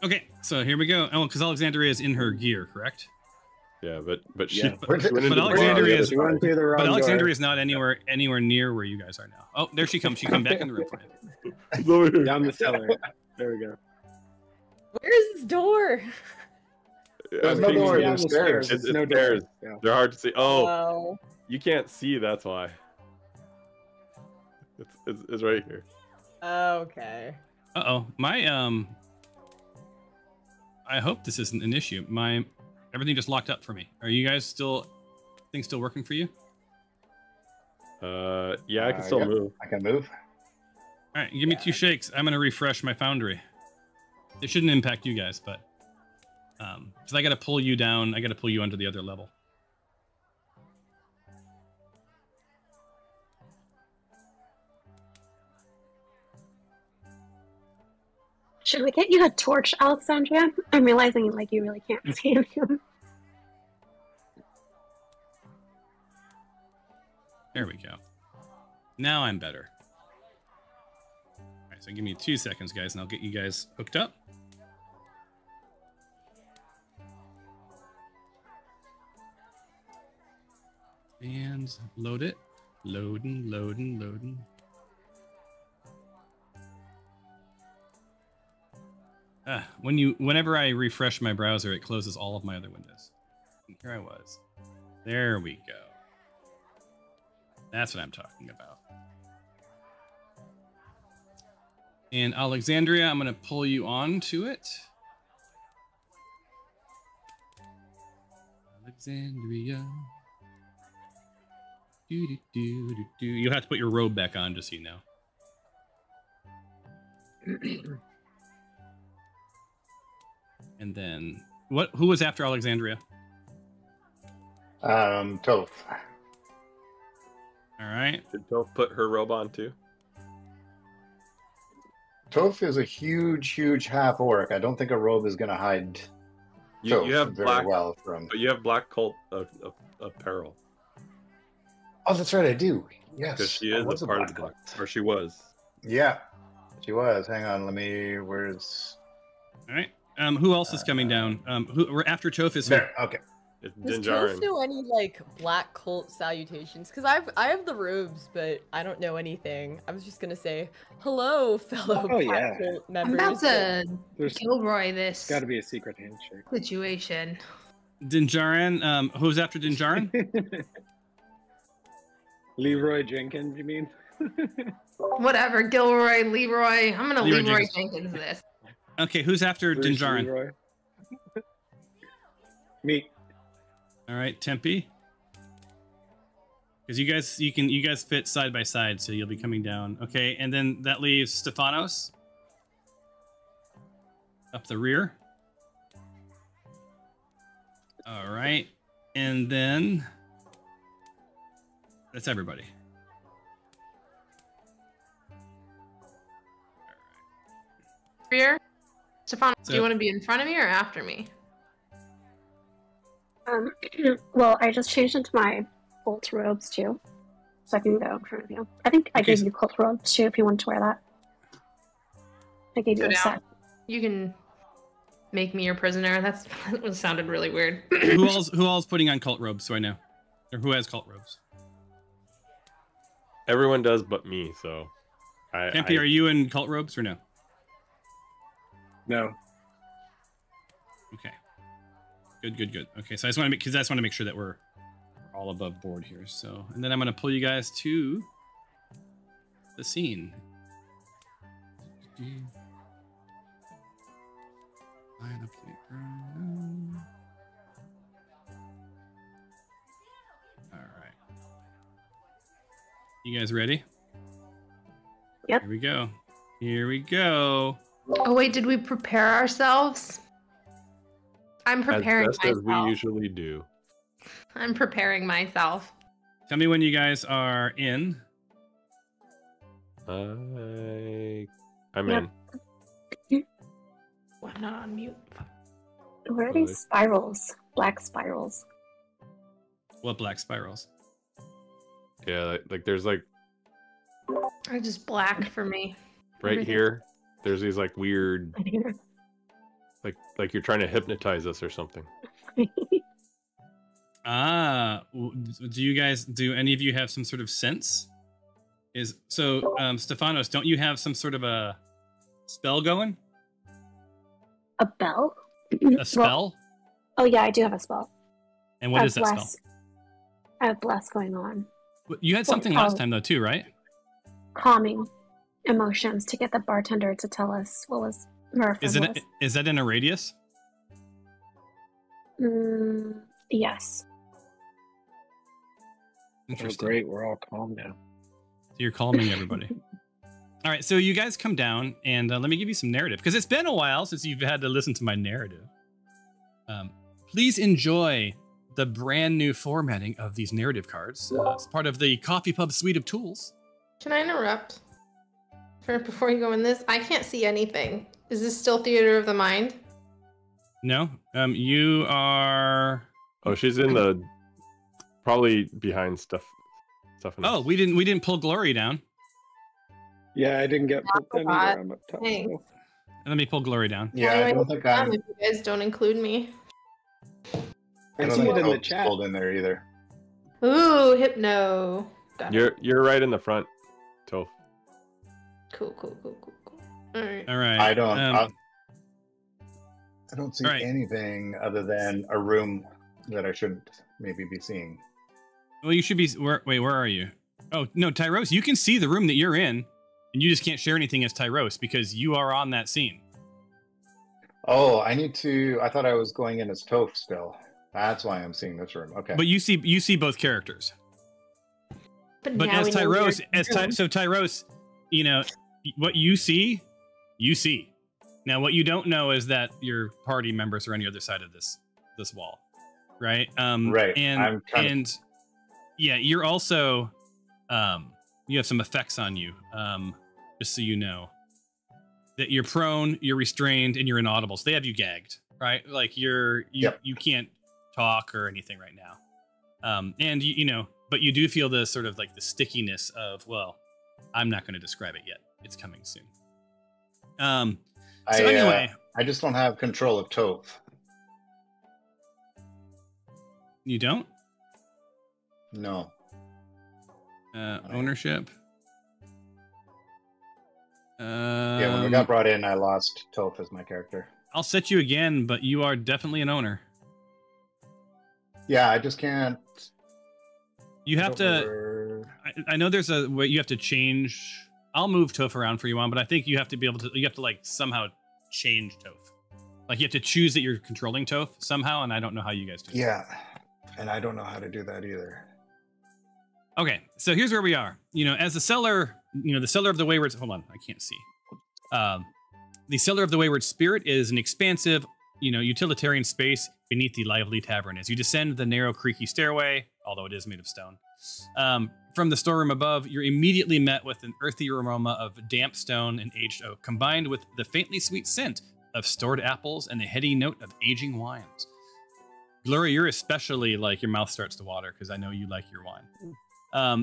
Okay, so here we go. Oh, because Alexandria is in her gear, correct? Yeah, but she. Yeah. But Alexandria is. She went through the wrong But Alexandria door. is not anywhere near where you guys are now. Oh, there she comes. She come back in the room for you. It's over here. Down the cellar. There we go. Where's this door? There's no I'm door thinking down the stairs. It's no stairs. door. Yeah. They're hard to see. Oh, Oh. you can't see. That's why. It's right here. Okay. Uh-oh. My I hope this isn't an issue. Everything just locked up for me. Are you guys things still working for you? Yeah, I can still Yep. move. I can move. All right, give me 2 shakes. I'm gonna refresh my foundry. It shouldn't impact you guys, but because I gotta pull you down, I gotta pull you onto the other level. Should we get you a torch, Alexandria? I'm realizing like you really can't see him. There we go. Now I'm better. All right, so give me 2 seconds, guys, and I'll get you guys hooked up. And load it. Loading. Whenever I refresh my browser, it closes all of my other windows. And here I was. There we go. That's what I'm talking about. And Alexandria, I'm going to pull you on to it. Alexandria. Do. You'll have to put your robe back on just so you know. And then, who was after Alexandria? Toph. All right. Did Toph put her robe on too? Toph is a huge half orc. I don't think a robe is going to hide You Toph have very black, well from. but you have black cult apparel Oh, that's right. I do. Yes. because she I is was a part of the black black, cult. or she was. Yeah, she was. Hang on. Where's? All right. Who else is coming down? We're after Toph is who? There. Okay. It's Does Dinjarin. Toph know any like black cult salutations? Because I have the robes, but I don't know anything. I was just gonna say hello, fellow Oh, black yeah. cult I'm members. about to There's Gilroy this got to be a secret handshake. situation. Dinjarin. Who's after Dinjarin? Leroy Jenkins, you mean? Whatever, Gilroy, Leroy. I'm gonna Leroy Leroy Jenkins. Jenkins this. Okay, who's after Bruce Dinjarin? Leroy. Me. All right, Tempe. Because you guys fit side by side, so you'll be coming down. Okay, and then that leaves Stefanos up the rear. All right, and then that's everybody. Rear? Stefan, So- do you want to be in front of me or after me? Well, I just changed into my cult robes too, so I can go in front of you. I think I Okay, gave so- you cult robes too if you want to wear that. I gave you Go a down. set. You can make me your prisoner. That sounded really weird. Who all's putting on cult robes right now? Or who has cult robes? Everyone does but me, so Campy, are you in cult robes or no? No. Okay. Good. Okay, so I just want to make sure that we're all above board here. So, and then I'm gonna pull you guys to the scene. Line up the all right. You guys ready? Yep. Here we go. Here we go. Oh wait, did we prepare ourselves? I'm preparing as best as we myself. usually do. I'm preparing myself. Tell me when you guys are in. I'm Yep. in. Oh, I'm not on mute. Where are these spirals? Black spirals. What black spirals? Yeah, like there's like Or just black for me. right Everything. here. There's these like weird, Right here. like you're trying to hypnotize us or something. Do any of you have some sort of sense? Stefanos, don't you have some sort of a spell going? A bell? A spell? Oh yeah, I do have a spell. And what is that spell? Bless. I have bless going on. You had something last time though too, right? Calming emotions to get the bartender to tell us what was where Is that in a radius? Yes. Oh, Interesting. great. We're all calm now. So you're calming everybody. All right, so you guys come down, and let me give you some narrative, because it's been a while since you've had to listen to my narrative. Please enjoy the brand new formatting of these narrative cards. It's part of the Coffee Pub suite of tools. Can I interrupt? Before you go in this, I can't see anything. Is this still theater of the mind? No, you are. Oh, she's in the probably behind stuff. Oh, we didn't pull Glory down. Yeah, I didn't get put them either. I'm up top. Thanks. So. Let me pull Glory down. Yeah, I don't think I'm. If you guys don't include me. I I don't see think it in the Hope's chat. pulled in there either. Ooh, hypno. Got it. You're right in the front, Toph. Cool. All right. All right. I don't. I don't see all right. anything other than a room that I shouldn't maybe be seeing. Well, you should be. Where are you? Oh no, Tyros, you can see the room that you're in, and you just can't share anything as Tyros because you are on that scene. Oh, I need to. I thought I was going in as Toph still. That's why I'm seeing this room. Okay. But you see both characters. But now as we know Tyros, you're- so Tyros, you know what you see. Now, what you don't know is that your party members are on the other side of this wall, right? Right. And yeah, you're also you have some effects on you. Just so you know, that you're prone, you're restrained, and you're inaudible. So they have you gagged, right? Like you can't talk or anything right now. And you know, but you do feel the sort of like the stickiness of, well, I'm not going to describe it yet. It's coming soon. So anyway, I just don't have control of Toph. you don't? No. Ownership. Yeah, when we got brought in, I lost Toph as my character. I'll set you again, but you are definitely an owner. Yeah, I just can't. You have I know there's a way you have to change. I'll move Toph around for you on, but I think you have to be able to. You have to like somehow change Toph. Like you have to choose that you're controlling Toph somehow, and I don't know how you guys do. Yeah, and I don't know how to do that either. Okay, so here's where we are. As the Cellar, the Cellar of the Wayward... Hold on, I can't see. The Cellar of the Wayward Spirit is an expansive, utilitarian space beneath the lively tavern. As you descend the narrow, creaky stairway, although it is made of stone, from the storeroom above, you're immediately met with an earthy aroma of damp stone and aged oak, combined with the faintly sweet scent of stored apples and the heady note of aging wines. Gloria, you're especially your mouth starts to water because I know you like your wine.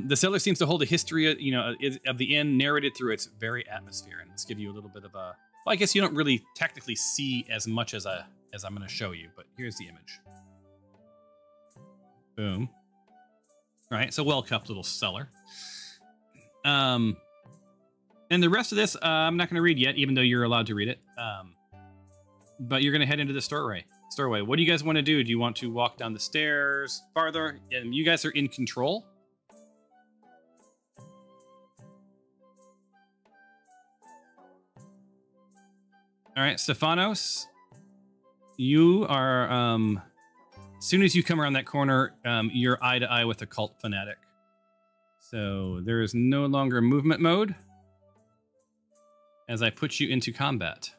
The cellar seems to hold a history, of the inn narrated through its very atmosphere. And let's give you a little bit of a... Well, I guess you don't really technically see as much as I'm going to show you, but here's the image. Boom. All right, so well-kept little cellar. And the rest of this, I'm not going to read yet, even though you're allowed to read it. But you're going to head into the doorway. What do you guys want to do? Do you want to walk down the stairs farther? You guys are in control. All right, Stephanos, you are, as soon as you come around that corner, you're eye to eye with a cult fanatic. So there is no longer movement mode as I put you into combat.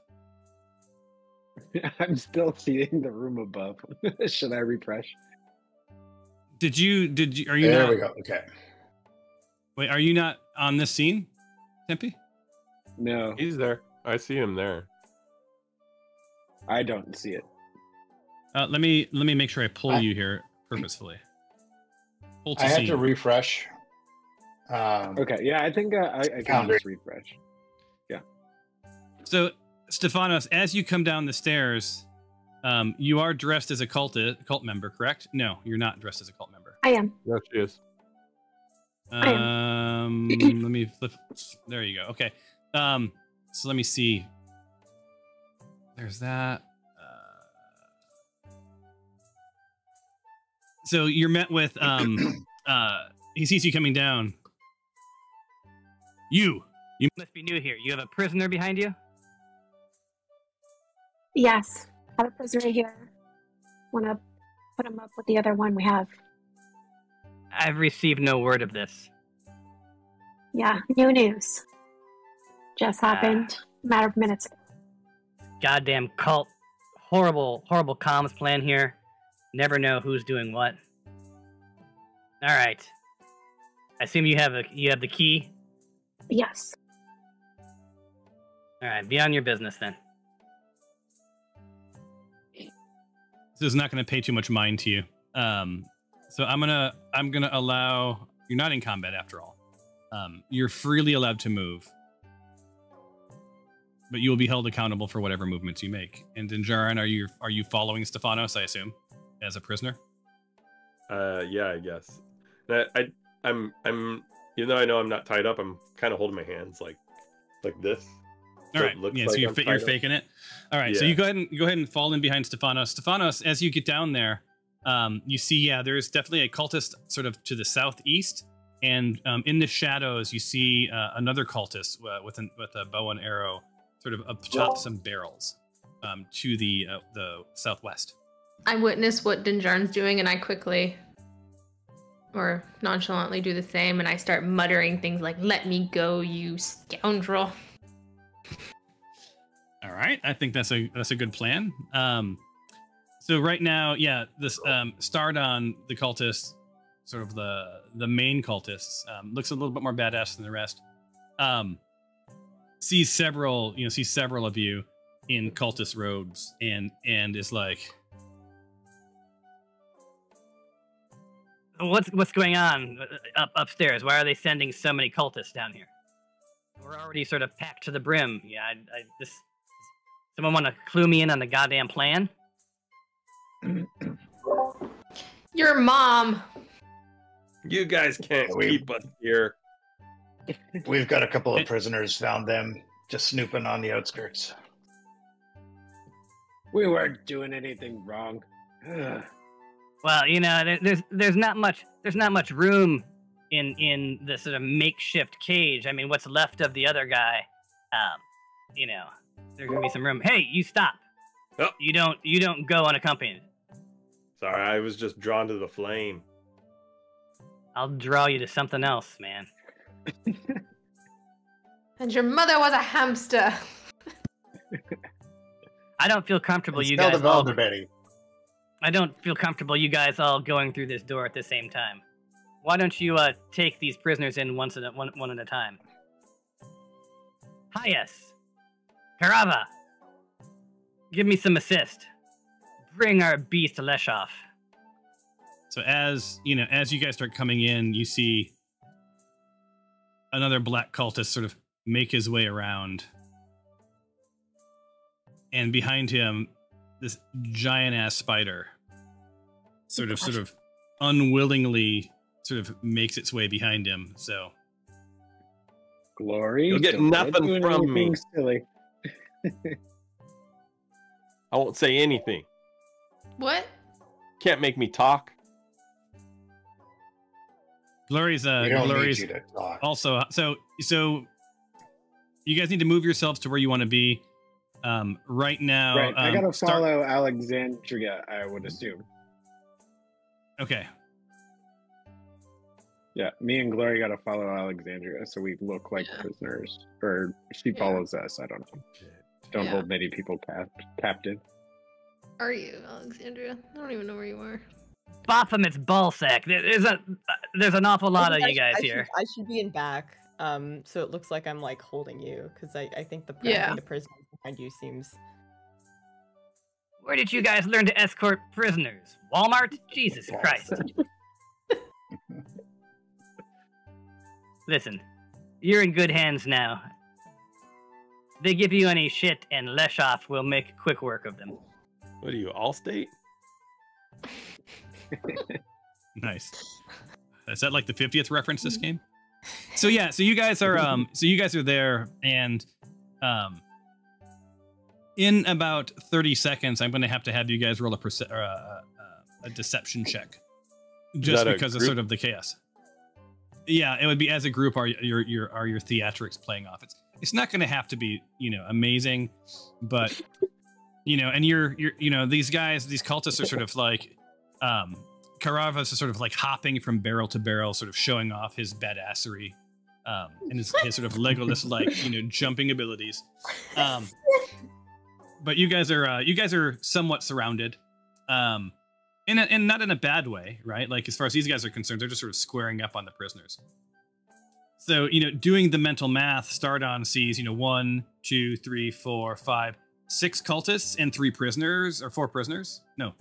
I'm still seeing the room above. Should I refresh? Are you there not? We go. Okay. Wait, are you not on this scene, Tempe? No. He's there. I see him there. I don't see it. Let me make sure I pull you here purposefully. Pull to I had scene. to refresh. Okay, yeah, I think I can just refresh. Yeah. So, Stephanos, as you come down the stairs, you are dressed as a cult member, correct? No, you're not dressed as a cult member. I am. Yes, she is. Let me flip. There you go. Okay. So let me see. There's that. So you're met with he sees you coming down. You must be new here. You have a prisoner behind you? Yes, I have a prisoner here. Want to put him up with the other one we have. I've received no word of this. Yeah, new news. Just happened a matter of minutes ago. Goddamn cult. Horrible comms plan here. Never know who's doing what. Alright. I assume you have the key? Yes. Alright, be on your business then. This is not going to pay too much mind to you. So I'm gonna allow. You're not in combat after all. You're freely allowed to move, but you will be held accountable for whatever movements you make. And Dinjarin, are you following Stephanos? I assume, as a prisoner. Yeah, I guess. I'm even though I know I'm not tied up, I'm kind of holding my hands like this. All right. Yeah, so you're faking it. All right. Yeah. So you go ahead and fall in behind Stephanos. Stephanos, as you get down there, you see, there's definitely a cultist sort of to the southeast, and in the shadows, you see another cultist with a bow and arrow, sort of atop some barrels, to the southwest. I witness what Dinjarn's doing, and I quickly or nonchalantly do the same, and I start muttering things like, "Let me go, you scoundrel." All right, I think that's a good plan. So right now, this Stardon, the cultist, sort of the main cultist, looks a little bit more badass than the rest. Sees several of you in cultist robes, and is like, What's going on upstairs? Why are they sending so many cultists down here? We're already sort of packed to the brim. Yeah, someone want to clue me in on the goddamn plan? Your mom. You guys can't keep us here. We've got a couple of prisoners, found them just snooping on the outskirts. We weren't doing anything wrong. Well, there's not much room in the sort of makeshift cage. I mean, what's left of the other guy? There's gonna be some room. Hey, you stop! Oh. You don't go unaccompanied. Sorry, I was just drawn to the flame. I'll draw you to something else, man. And your mother was a hamster. I don't feel comfortable you Smell guys the all... elderberry. I don't feel comfortable you guys all going through this door at the same time. Why don't you take these prisoners in one at a time? Hayes, Karava, give me some assist. Bring our beast Leshoff. So as you guys start coming in, you see another black cultist sort of make his way around, and behind him, this giant ass spider sort of unwillingly sort of makes its way behind him. So Glory, You'll get don't nothing do from me. anything silly. I won't say anything. What? Can't make me talk. Glory's We don't need Glory's you to talk. also so you guys need to move yourselves to where you want to be. Right now, Right, I gotta start- follow Alexandria, I would assume. Okay. Yeah, me and Glory gotta follow Alexandria, so we look like prisoners. Or she follows us, I don't know. Don't hold many people captive. Are you, Alexandria? I don't even know where you are. Baphomet's ballsack. There's an awful lot of you guys here. I should be in back. So it looks like I'm like holding you because I think the prisoners behind you seems. Where did you guys learn to escort prisoners? Walmart? Jesus Christ. Listen, you're in good hands now. They give you any shit, and Leshoff will make quick work of them. What are you, Allstate? Nice. Is that like the 50th reference this game? So yeah, so you guys are there, and in about 30 seconds, I'm going to have you guys roll a deception check, just because of sort of the chaos. Yeah, it would be as a group. Are your theatrics playing off? It's not going to have to be amazing, but and you're these guys, these cultists are sort of like Caravas is sort of like hopping from barrel to barrel, sort of showing off his badassery and his sort of Legolas like jumping abilities. But you guys are somewhat surrounded, and not in a bad way, right? Like as far as these guys are concerned, they're just sort of squaring up on the prisoners. So doing the mental math, Stardon sees 1, 2, 3, 4, 5, 6 cultists and 3 prisoners, or 4 prisoners. No,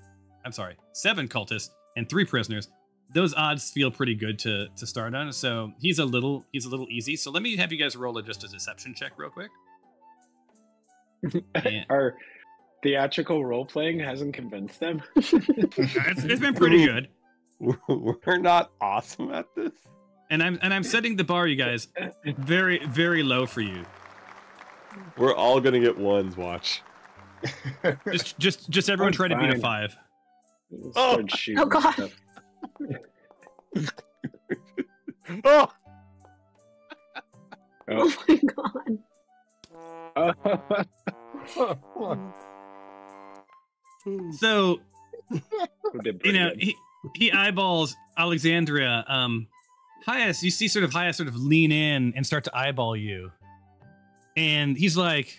I'm sorry, 7 cultists and 3 prisoners. Those odds feel pretty good to Stardon, so he's a little easy. So let me have you guys roll just a deception check real quick. Our theatrical role playing hasn't convinced them. It's been pretty good. We're not awesome at this, and I'm setting the bar, you guys, very very low for you. We're all gonna get ones. Watch. Just everyone try to beat a 5. Oh God. Oh. Oh my God. So he eyeballs Alexandria. Hyas, you see Hyas sort of lean in and start to eyeball you, and he's like,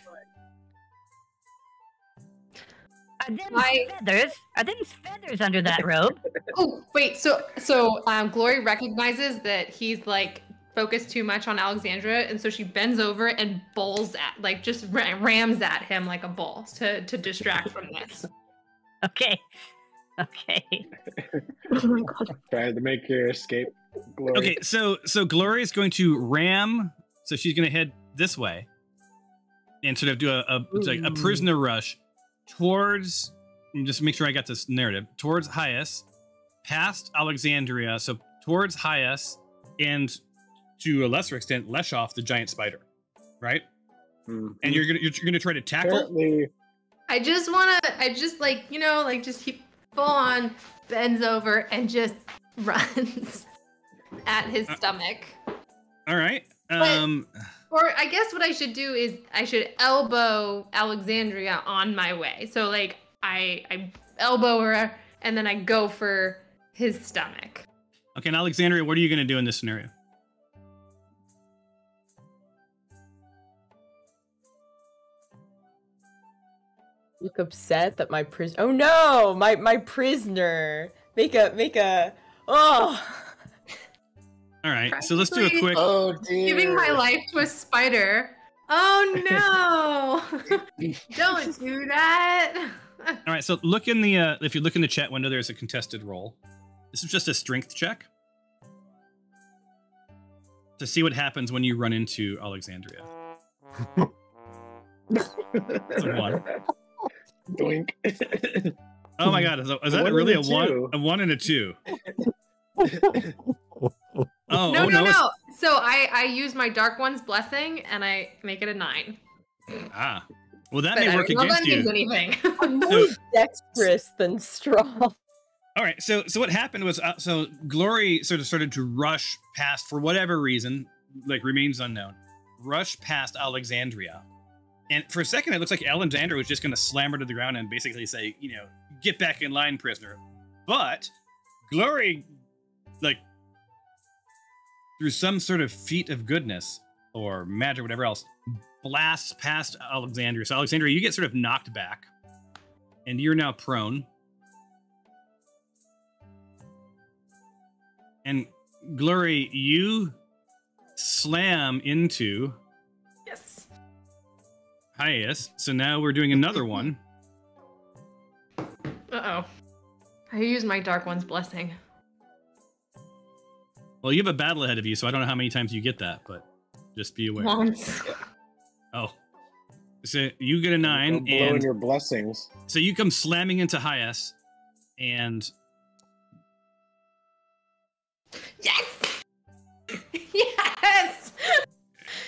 Are them feathers under that robe? Oh, wait. So Glory recognizes that he's like focused too much on Alexandria, and so she bends over and bowls at, just rams at him like a bull to distract from this. Okay. Oh my God. Try to make your escape, Glory. Okay, so Glory is going to ram. So she's going to head this way and sort of do a prisoner rush towards. Just make sure I got this narrative towards Hyas, past Alexandria, so towards Hyas, and to a lesser extent, Leshoff, the giant spider, right? Mm-hmm. And you're gonna try to tackle. Apparently. I just he full on bends over and just runs at his stomach. All right. Or I guess what I should do is I should elbow Alexandria on my way. So I elbow her and then I go for his stomach. Okay, and Alexandria, what are you going to do in this scenario? Look upset that my prisoner. Oh no, my prisoner. Make a. Oh. All right, so let's do a quick. Oh dear. Giving my life to a spider. Oh no! Don't do that. All right, so look in the if you look in the chat window, there's a contested roll. This is just a strength check to see what happens when you run into Alexandria. It's a 1. Doink. Oh my god, is that really a 1? A 1 and a 2. Oh No. So I use my Dark One's blessing and I make it a 9. Ah, well that But may work I don't know if against that means you. anything. I'm more dexterous than strong. All right, so what happened was, so Glory sort of started to rush past, for whatever reason, like remains unknown, rush past Alexandria. And for a second, it looks like Alexandria was just going to slam her to the ground and basically say, you know, get back in line, prisoner. But Glory, like, through some sort of feat of goodness or magic or whatever else, blasts past Alexandria. So Alexandria, you get sort of knocked back, and you're now prone. And Glory, you slam into Yes. Hyas. So now we're doing another one. Uh-oh. I use my Dark One's blessing. Well, you have a battle ahead of you, so I don't know how many times you get that, but just be aware. Once. Oh. So you get a 9, Blowing and your blessings. so you come slamming into Hyas, and Yes! Yes!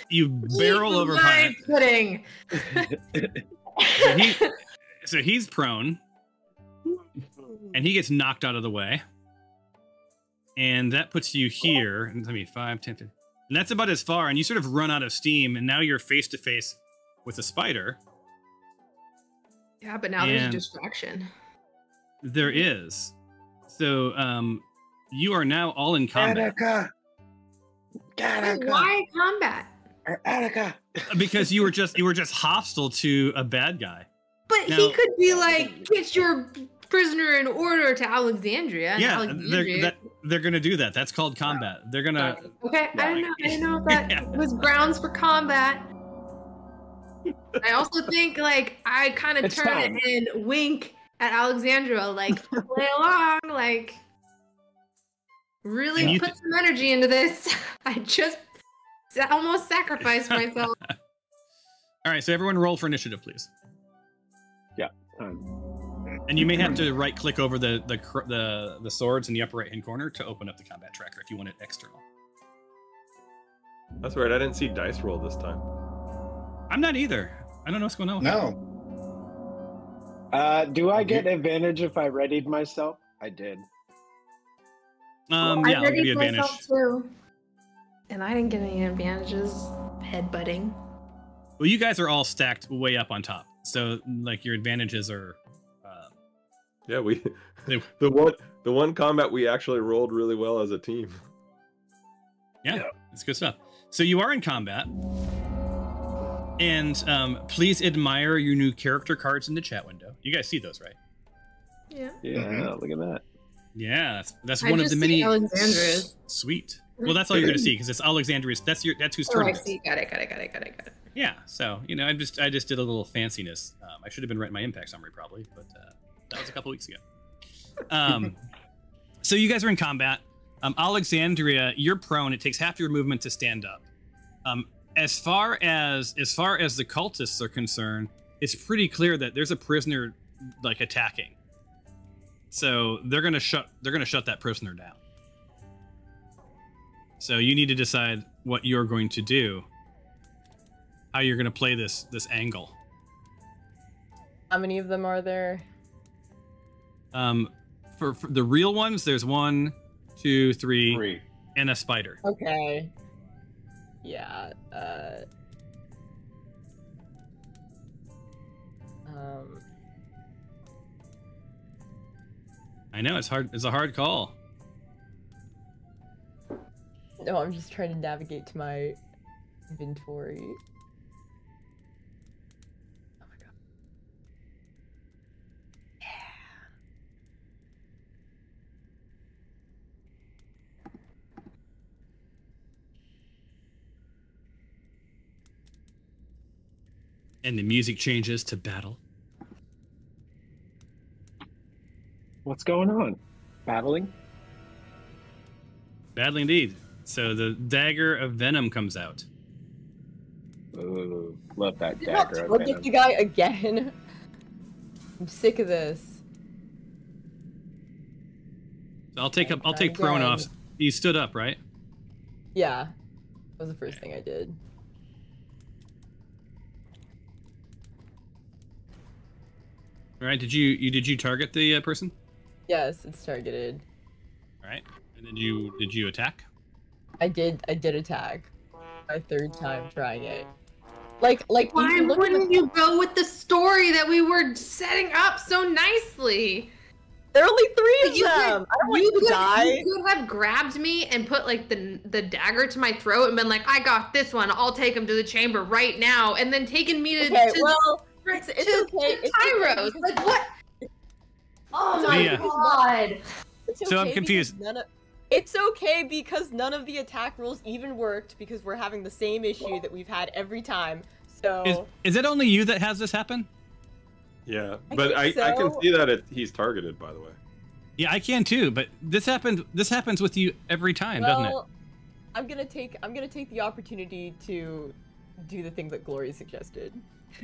you barrel over my Hyas. pudding. So he's prone, and he gets knocked out of the way. And that puts you here. And let me 5, 10, 15. And that's about as far. And you sort of run out of steam. And now you're face to face with a spider. Yeah, but now there's a And distraction. there is. So you are now all in combat. Gattaca. Why combat? Or Attica. Because you were just hostile to a bad guy. But Now- he could be like, get your prisoner in order to Alexandria. And Yeah, Alexandria... they're gonna do that. That's called combat. They're gonna. Okay, I didn't know if that was grounds for combat. I also think like I kind of It's turn fine. it and wink at Alexandria, like play along, like really And you put some energy into this. I just almost sacrificed myself. All right, so everyone roll for initiative, please. Yeah. And you may have to right click over the swords in the upper right hand corner to open up the combat tracker if you want it external. That's weird. I didn't see dice roll this time. I'm not either. I don't know what's going on with No. Do I get advantage if I readied myself? I did. that. I Yeah, I'll give readied you advantage. myself too, and I didn't get any advantages. Headbutting. Well, you guys are all stacked way up on top, so like your advantages are. Yeah, They- the one combat we actually rolled really well as a team. Yeah, it's good stuff. So you are in combat, and please admire your new character cards in the chat window. You guys see those, right? Yeah. Yeah, look at that. Yeah, that's I one of just the see many. Alexandra's. Sweet. Well, that's all you're gonna see because it's Alexandria's. That's whose Oh, turn I it is. see. Got it. Yeah. So I just did a little fanciness. I should have been writing my impact summary probably, but that was a couple weeks ago. So you guys are in combat. Alexandria, you're prone. It takes half your movement to stand up. As far as the cultists are concerned, it's pretty clear that there's a prisoner like attacking. So they're gonna shut that prisoner down. So you need to decide what you're going to do, how you're going to play this angle. How many of them are there? For the real ones, there's 1, 2, 3, and a spider. Okay. Yeah. I know it's hard. It's a hard call. No, I'm just trying to navigate to my inventory. Oh my god. And the music changes to battle. What's going on? Battling? Badly indeed. So the dagger of venom comes out. Ooh, love that Did not dagger of target venom. the guy again. I'm sick of this. So I'll take Try prone again. off. You stood up, right? Yeah, that was the first thing I did. All right. Did you target the person? Yes, it's targeted. All right. And then did you attack? I did attack. My third time trying it. Like you Why can look at wouldn't the- you go with the story that we were setting up so nicely? There are only 3 of You them. could- I don't want you to die. You could have grabbed me and put like the dagger to my throat and been like, "I got this one. I'll take him to the chamber right now," and then taken me to Okay, to, well, it's okay. It's okay Tyros. because- Like what? Oh my Yeah. god! It's So I'm okay because confused. It's okay because none of the attack rules even worked because we're having the same issue that we've had every time. So Is it only you that has this happen? Yeah, I but think I can so. see that he's targeted, by the way. Yeah, I can too. But this happens with you every time, doesn't it? I'm gonna take the opportunity to do the thing that Glory suggested.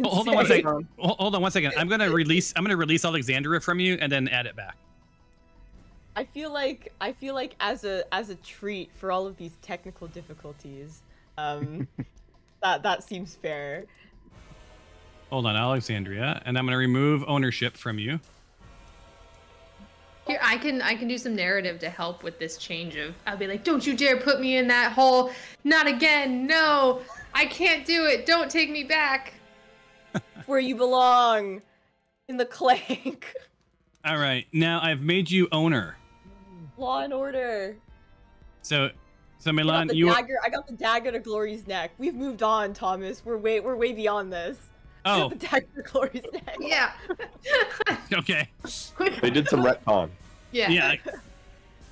Hold on one second. Hold on one second. I'm gonna release Alexandria from you and then add it back. I feel like as a treat for all of these technical difficulties, that seems fair. Hold on, Alexandria, and I'm gonna remove ownership from you. Here, I can do some narrative to help with this change of. I'll be like, "Don't you dare put me in that hole! Not again! No, I can't do it! Don't take me back!" Where you belong, in the clank. All right, now I've made you owner. Law and order. So I Milan, got the dagger to Glory's neck. We've moved on, Thomas. We're way beyond this. Oh. The dagger to Glory's neck. Yeah. Okay. They did some retcon. Yeah. Yeah.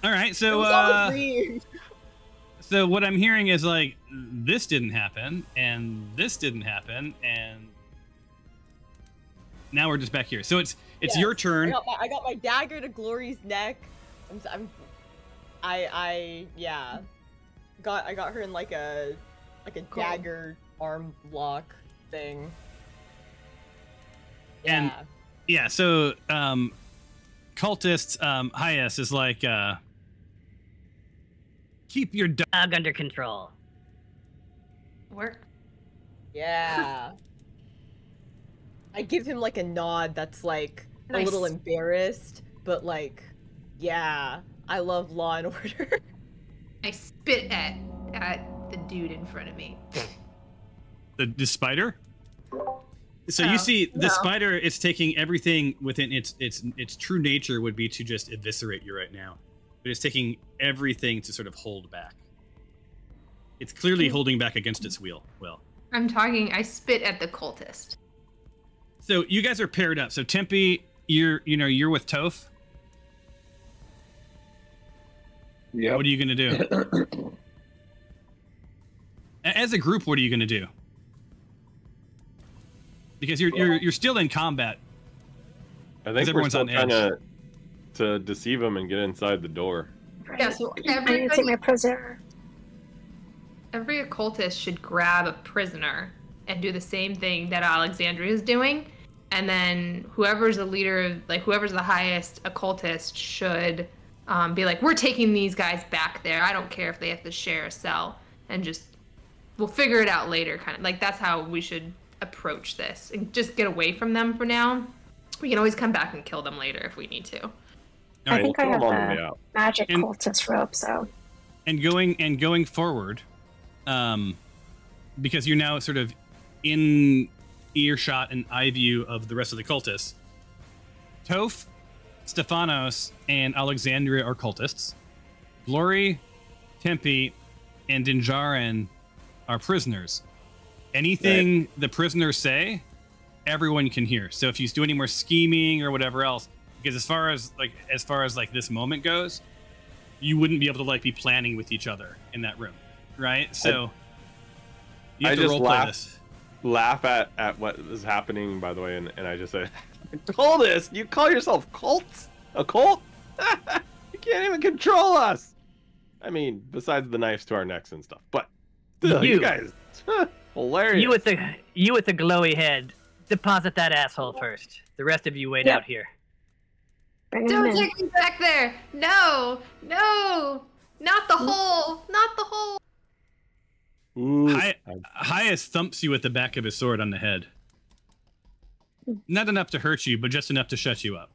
All right. It So was all a dream. so what I'm hearing is like this didn't happen and this didn't happen and now we're just back here. So it's Yes. your turn. I got my dagger to Glory's neck. I got her in like a Cool. dagger arm lock thing. And- Yeah. Yeah. So cultists Hyas is like keep your Dog under control. Work. Yeah. I give him like a nod that's like a little Nice. embarrassed, but like, yeah, I love Law and Order. I spit at the dude in front of me. the spider. So Oh, you see the no. spider is taking everything within its true nature would be to just eviscerate you right now. But it's taking everything to sort of hold back. It's clearly holding back against its will. I spit at the cultist. So you guys are paired up. So Tempe, you're with Toph. Yep. What are you gonna do? As a group, what are you gonna do? Because you're still in combat. I think we're everyone's still on trying edge. to deceive him and get inside the door. Yeah, so I need to take everybody, my prisoner. every occultist should grab a prisoner and do the same thing that Alexandria is doing. And then whoever's the leader, like whoever's the highest occultist should be like, we're taking these guys back there. I don't care if they have to share a cell and just, we'll figure it out later. Kind of like that's how we should approach this and just get away from them for now. We can always come back and kill them later if we need to. All I right. think I Kill have him on the way the out. magic And- cultist rope, so And going forward, because you're now sort of in earshot and eye view of the rest of the cultists. Toph, Stephanos, and Alexandria are cultists. Glory, Tempe, and Dinjarin are prisoners. Anything the prisoners say, everyone can hear. So if you do any more scheming or whatever else, because as far as this moment goes, you wouldn't be able to like be planning with each other in that room, right? So you have to roleplay this. Laugh at what is happening, by the way, and I just say, Cultist, you call yourself cults? A cult? You can't even control us. I mean, besides the knives to our necks and stuff, but still, you guys, hilarious. You with the glowy head, deposit that asshole first. The rest of you wait out here. Don't take me back there. No, not the hole, not the hole. Hyas thumps you with the back of his sword on the head. Not enough to hurt you, but just enough to shut you up.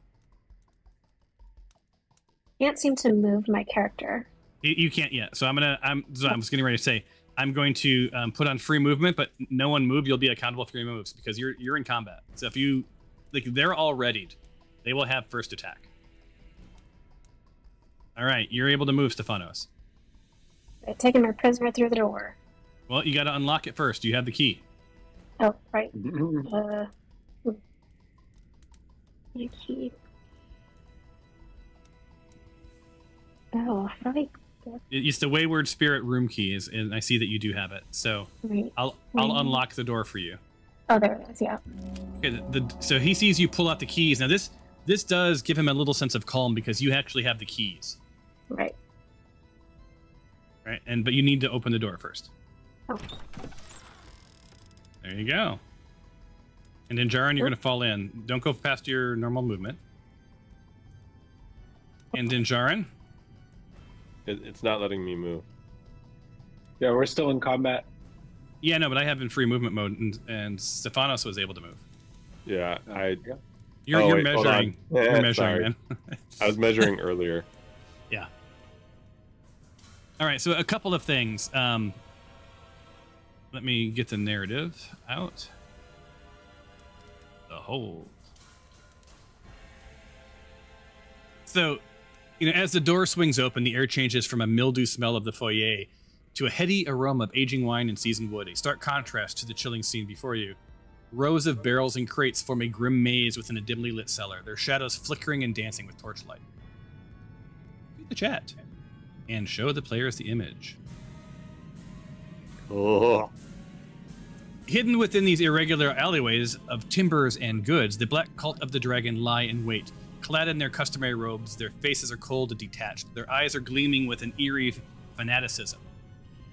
Can't seem to move my character. You can't yet. So I was getting ready to say I'm going to put on free movement, but no one move. You'll be accountable for your moves because you're in combat. So if you they're all readied, they will have first attack. All right, you're able to move, Stephanos. I've taken my prisoner through the door. Well, you got to unlock it first. You have the key. Oh, right. My key. Oh, how do I... It's the Wayward Spirit room key, and I see that you do have it. So I'll unlock the door for you. Oh, there it is. Yeah. Okay, so he sees you pull out the keys. Now this does give him a little sense of calm because you actually have the keys. Right. Right, but you need to open the door first. Oh. There you go. And in Jaron, you're going to fall in. Don't go past your normal movement. And in Jaron. It's not letting me move. Yeah, we're still in combat. Yeah, no, but I have in free movement mode, and Stephanos was able to move. Yeah, You're measuring. You're measuring, sorry. man. I was measuring earlier. Yeah. All right, so a couple of things. Let me get the narrative out. The hold. So, as the door swings open, the air changes from a mildew smell of the foyer to a heady aroma of aging wine and seasoned wood, a stark contrast to the chilling scene before you. Rows of barrels and crates form a grim maze within a dimly lit cellar, their shadows flickering and dancing with torchlight. Read the chat and show the players the image. Oh. Hidden within these irregular alleyways of timbers and goods, the Black Cult of the Dragon lie in wait. Clad in their customary robes, their faces are cold and detached. Their eyes are gleaming with an eerie fanaticism.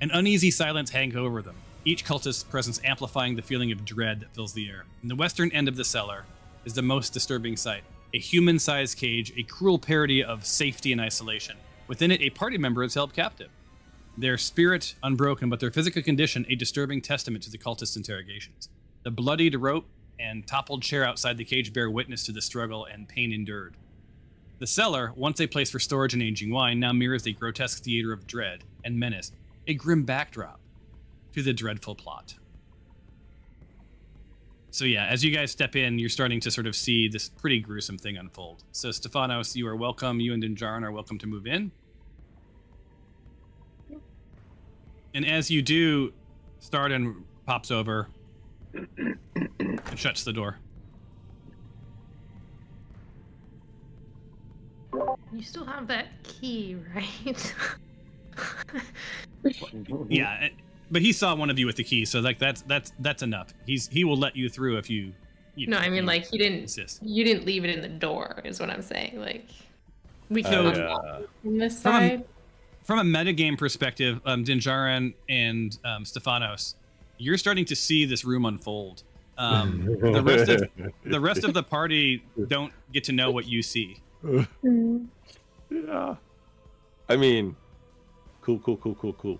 An uneasy silence hangs over them, each cultist's presence amplifying the feeling of dread that fills the air. In the western end of the cellar is the most disturbing sight. A human-sized cage, a cruel parody of safety and isolation. Within it, a party member is held captive. Their spirit unbroken, but their physical condition a disturbing testament to the cultist interrogations. The bloodied rope and toppled chair outside the cage bear witness to the struggle and pain endured. The cellar, once a place for storage and aging wine, now mirrors a grotesque theater of dread and menace, a grim backdrop to the dreadful plot. So yeah, as you guys step in, you're starting to sort of see this pretty gruesome thing unfold. So Stephanos, you are welcome. You and Dinjarin are welcome to move in. And as you do, Starden pops over and shuts the door. You still have that key, right? Yeah, but he saw one of you with the key, so like that's enough. He will let you through if you no, I mean like you insist. didn't leave it in the door, is what I'm saying. Like we can on this From side. From a metagame perspective, Dinjarin and Stephanos, you're starting to see this room unfold. The rest of the party don't get to know what you see. Yeah. I mean, cool.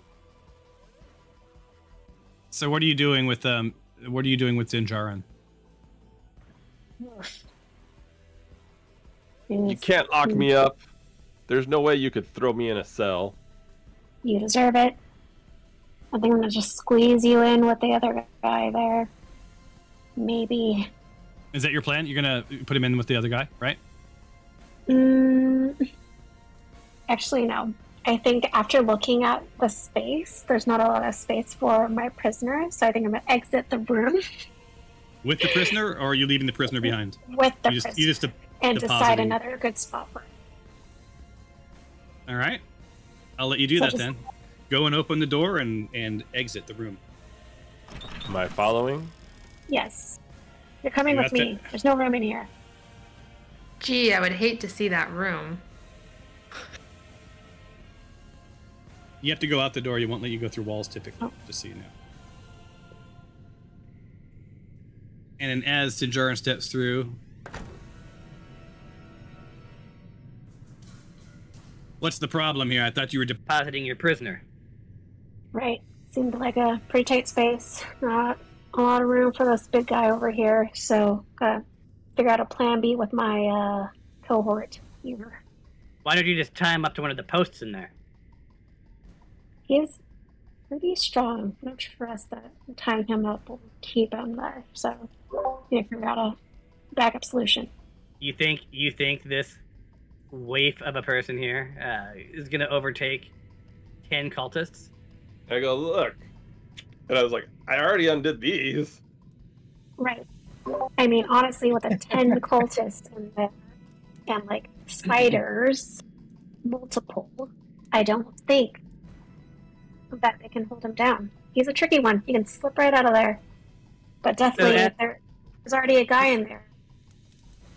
So what are you doing with Dinjarin? You can't lock me up. There's no way you could throw me in a cell. You deserve it. I think I'm gonna just squeeze you in with the other guy there. Maybe. Is that your plan? You're gonna put him in with the other guy, right? Actually, no. I think after looking at the space, there's not a lot of space for my prisoner, so I think I'm gonna exit the room With the prisoner, or are you leaving the prisoner behind? with the You prisoner just and depositing. decide another good spot for him. All right. I'll let you do So that just- then. Go and open the door and exit the room. Am I following? Yes. You're coming You with have to- me. There's no room in here. Gee, I would hate to see that room. You have to go out the door. You won't let you go through walls typically, Oh. just so you know. And then as Sinjarin steps through, what's the problem here? I thought you were Depositing your prisoner. Right. Seemed like a pretty tight space. Not a lot of room for this big guy over here, so gotta figure out a plan B with my cohort here. Why don't you just tie him up to one of the posts in there? He's pretty strong. I don't trust that tying him up will keep him there, so need to figure out a backup solution. You think this waif of a person here is gonna overtake 10 cultists? I go, look. And I was like, I already undid these. Right. I mean, honestly, with the 10 cultists in there and like spiders, multiple, I don't think that they can hold him down. He's a tricky one. He can slip right out of there. But definitely, So if there's already a guy in there.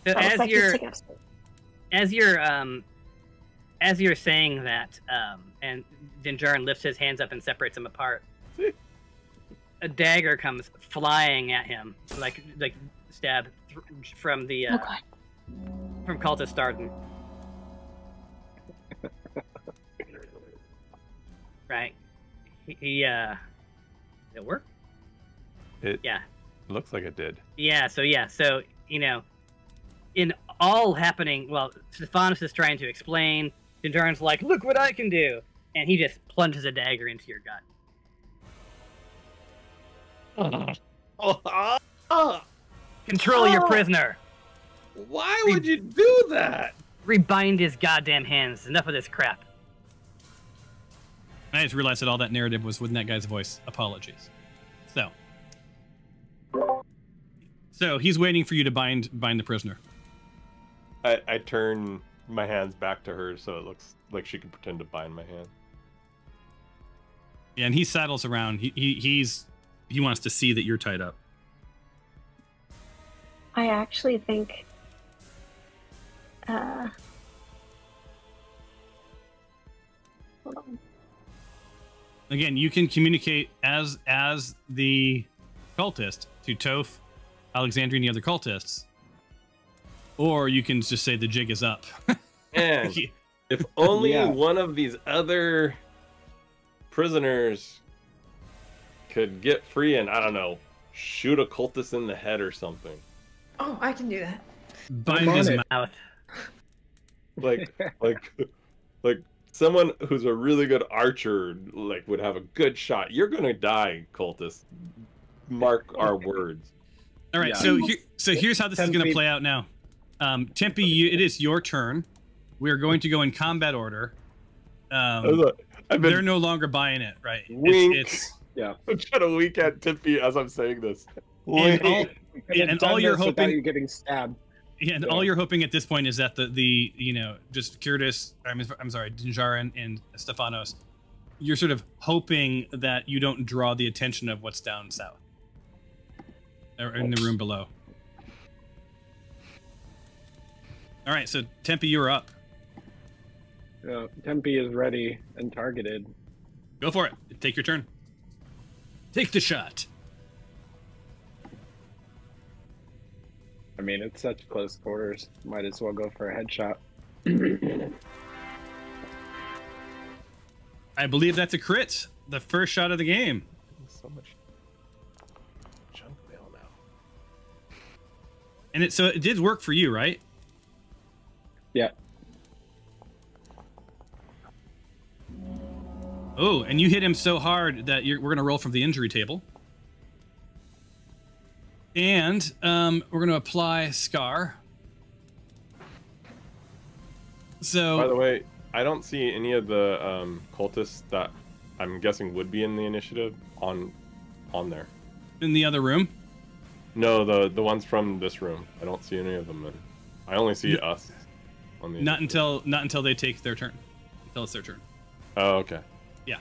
So That looks like he's taking up space. as you're saying that, and Dinjarin lifts his hands up and separates them apart, a dagger comes flying at him, like stab from the Oh god. from cultist Starden. Right. He did it work? It Yeah. looks like it did. So you know, in all happening, well, Stephanos is trying to explain. Dinjarin's like, "Look what I can do," and he just plunges a dagger into your gut. Control your prisoner. Why would you do that? Rebind his goddamn hands. Enough of this crap. I just realized that all that narrative was within that guy's voice. Apologies. So he's waiting for you to bind the prisoner. I turn my hands back to her so it looks like she can pretend to bind my hand. Yeah, and he saddles around. He wants to see that you're tied up. I actually think hold on. Again, you can communicate as the cultist to Toph, Alexandria, and the other cultists, or you can just say the jig is up. And if only Yeah. one of these other prisoners could get free and, I don't know, shoot a cultist in the head or something. Oh, I can do that. Bind on his it. mouth. Like someone who's a really good archer, like, would have a good shot. You're gonna die, cultist. Mark our words. All right, Yeah. so here's how this is going to Tempe- play out now. Tempe, it is your turn. We are going to go in combat order. I've been They're no longer buying it, right? Wink. It's Yeah. I'm trying to wink at Tippy as I'm saying this. and all, We could yeah, have and done all you're this without hoping, you getting stabbed. yeah, and all you're hoping at this point is that the just Curtis, I'm sorry, Dinjarin and Stephanos, you're sort of hoping that you don't draw the attention of what's down south or in the room below. All right, so Tempe, you're up. Tempe is ready and targeted. Go for it. Take your turn. Take the shot. I mean, it's such close quarters. Might as well go for a headshot. I believe that's a crit. The first shot of the game. So much junk mail now. And so it did work for you, right? Yeah. Oh, and you hit him so hard that we're going to roll from the injury table. And we're going to apply Scar. So, By the way, I don't see any of the cultists that I'm guessing would be in the initiative on there. In the other room? No, the ones from this room. I don't see any of them. I only see us. On the not until they take their turn. Until it's their turn. Oh, okay. Yeah.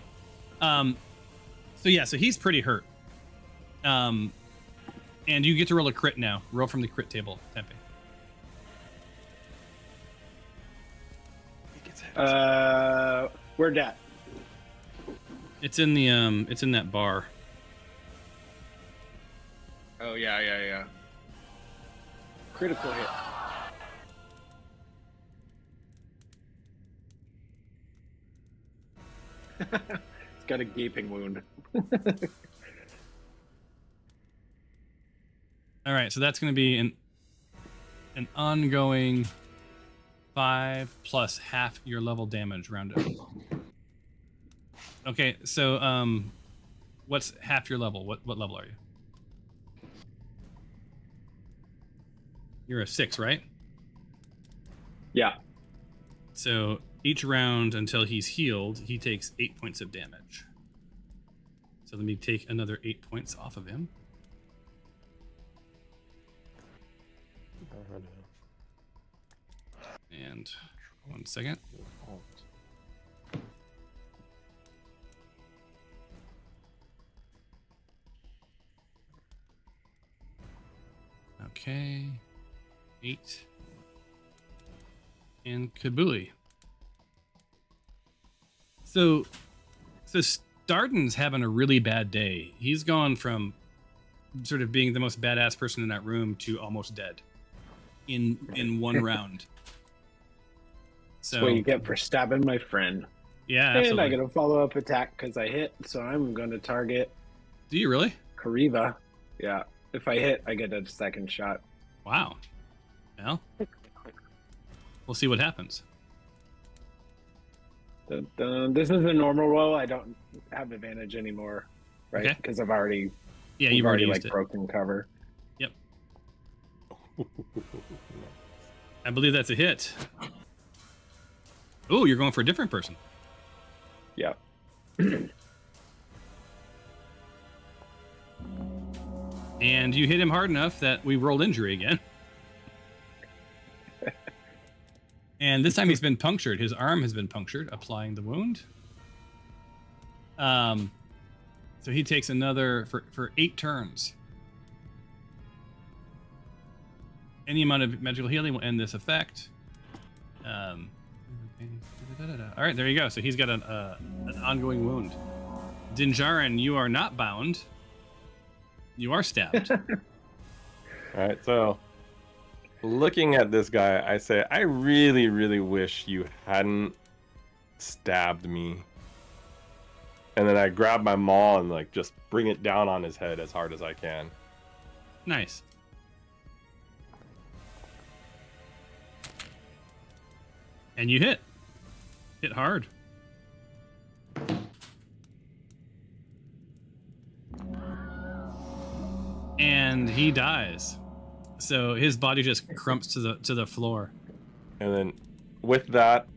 So he's pretty hurt. And you get to roll a crit now. Roll from the crit table, Tempe. Where'd that? It's in the it's in that bar. Oh yeah. Critical hit. It's got a gaping wound. All right, so that's going to be an ongoing 5 plus half your level damage rounded up. Okay, so what's half your level? What level are you? You're a 6, right? Yeah. So each round until he's healed, he takes 8 points of damage. So let me take another 8 points off of him. And 1 second. Okay. 8. And Kabuli. So Starden's having a really bad day. He's gone from sort of being the most badass person in that room to almost dead in one round. So That's what you get for stabbing my friend. Yeah, and absolutely. I get a follow-up attack because I hit, so I'm going to target. Do you really? Kariva. Yeah. If I hit, I get a second shot. Wow. Well, we'll see what happens. This is a normal roll. I don't have advantage anymore, right? Okay. Because I've already, you've already used like it. broken cover. Yep. I believe that's a hit. Oh, you're going for a different person. Yeah. And you hit him hard enough that we rolled injury again. And this time he's been punctured. His arm has been punctured, applying the wound. So he takes another for 8 turns. Any amount of magical healing will end this effect. All right, there you go. So he's got an ongoing wound. Dinjarin, you are not bound. You are stabbed. All right, so looking at this guy, I say, I really, really wish you hadn't stabbed me. And then I grab my maul and like just bring it down on his head as hard as I can. Nice. And you hit. Hit hard. And he dies. So his body just crumps to the floor. And then with that,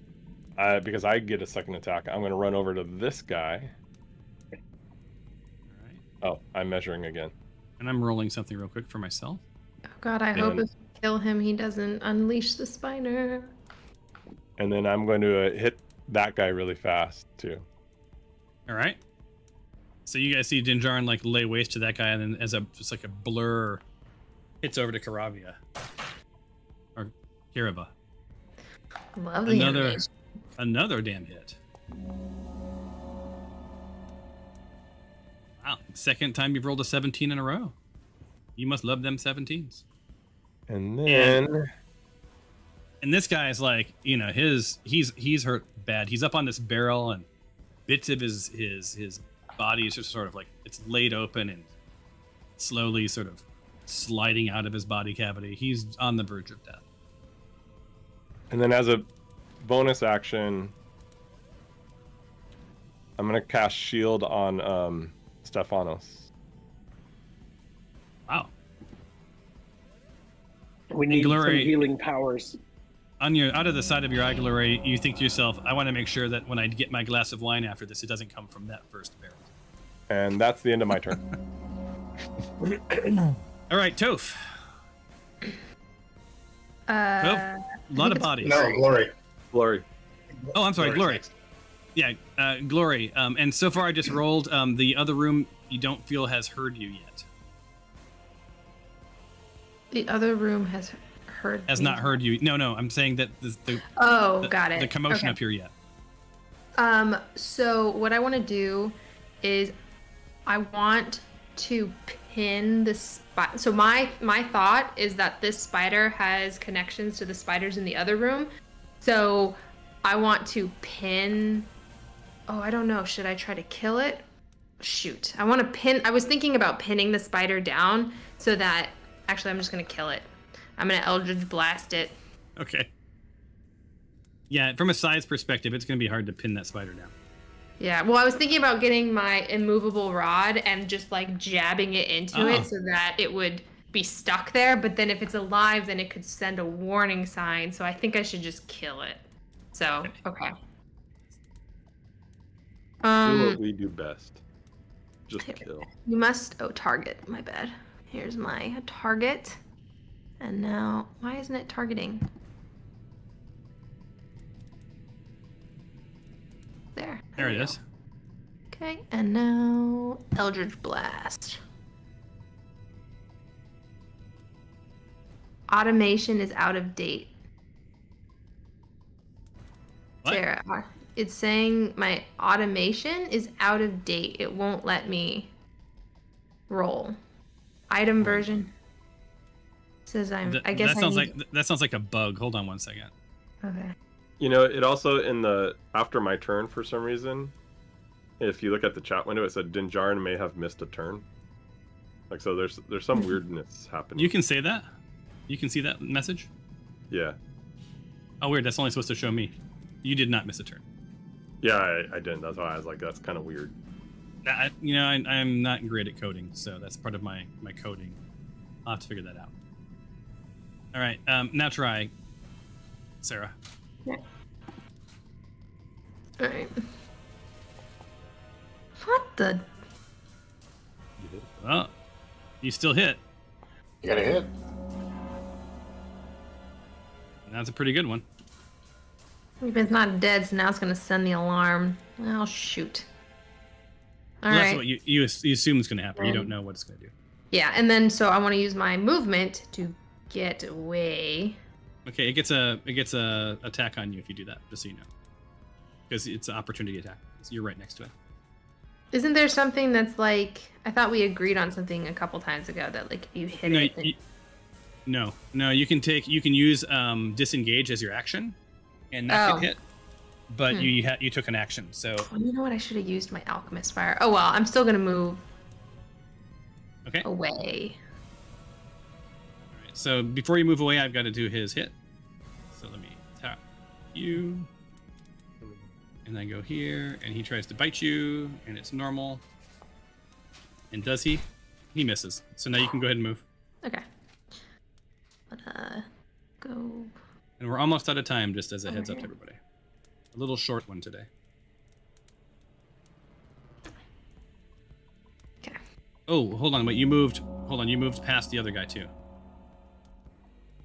because I get a second attack, I'm going to run over to this guy. All right. Oh, I'm measuring again. And I'm rolling something real quick for myself. Oh god, I hope if we kill him, he doesn't unleash the spiner. And then I'm going to hit that guy really fast too. All right. So you guys see Dinjarin like lay waste to that guy, and then as just like a blur, hits over to Karavia or Kiraba. Love the animation. Another damn hit. Wow, second time you've rolled a 17 in a row. You must love them 17s. And then and this guy is like, you know, he's hurt bad. He's up on this barrel, and bits of his body is just sort of like it's laid open and slowly sort of sliding out of his body cavity. He's on the verge of death. And then as a bonus action, I'm going to cast Shield on Stephanos. Wow. We need some Glory. healing powers. out of the side of your eye, Glory, you think to yourself, I want to make sure that when I get my glass of wine after this, it doesn't come from that first barrel. And that's the end of my turn. All right, Toph. Toph, a lot of bodies. No, Glory. Glory. Oh, I'm sorry, Glory. Next. Yeah, Glory. And so far I just rolled. The other room you don't feel has heard you yet. The other room has heard. Has not heard you. No, I'm saying that the got it. The commotion Okay. up here yet. So what I want to do is I want to pin the spider. So my thought is that this spider has connections to the spiders in the other room. So I want to pin. Oh, I don't know. Should I try to kill it? Shoot. I want to pin. I was thinking about pinning the spider down so that. Actually, I'm just gonna kill it. I'm gonna Eldritch Blast it. Okay. Yeah, from a size perspective, it's going to be hard to pin that spider down. Yeah, well, I was thinking about getting my immovable rod and just like jabbing it into it so that it would be stuck there. But then if it's alive, then it could send a warning sign. So I think I should just kill it. So, okay. Do what we do best. Just kill. You must, target, my bad. Here's my target. And now, why isn't it targeting? There There it we is. go. Okay, and now Eldritch Blast. Automation is out of date. What? Sarah, it's saying my automation is out of date. It won't let me roll. Item version says I guess that sounds I need... that sounds like a bug. Hold on one second. Okay. You know, it also in the after my turn for some reason, if you look at the chat window, it said Dinjarin may have missed a turn. Like so, there's some weirdness happening. You can say that. You can see that message. Yeah. Oh, weird. That's only supposed to show me. You did not miss a turn. Yeah, I didn't. That's why I was like, that's kind of weird. I'm not great at coding, so that's part of my coding. I'll have to figure that out. All right, now try, Sarah. Yeah. All right. What the? Well, you still hit. You got a hit. That's a pretty good one. If it's not dead, so now it's gonna send the alarm. Oh shoot. All Well, right. that's what you assume is going to happen. You don't know what it's going to do. Yeah, and then so I want to use my movement to get away. Okay, it gets a attack on you if you do that. Just so you know, because it's an opportunity attack. So you're right next to it. Isn't there something that's like I thought we agreed on something a couple times ago that like if you hit it. No, you can use disengage as your action, and that can hit. But you took an action, so. Oh, you know what? I should have used my alchemist fire. Oh well, I'm still gonna move. Okay. Away. All right. So before you move away, I've got to do his hit. So let me tap you, and then go here, and he tries to bite you, and it's normal. And does he? He misses. So now you can go ahead and move. Okay. But go. And we're almost out of time, just as a heads up to everybody. A little short one today. Okay. Oh, hold on. Wait, you moved. Hold on. You moved past the other guy, too.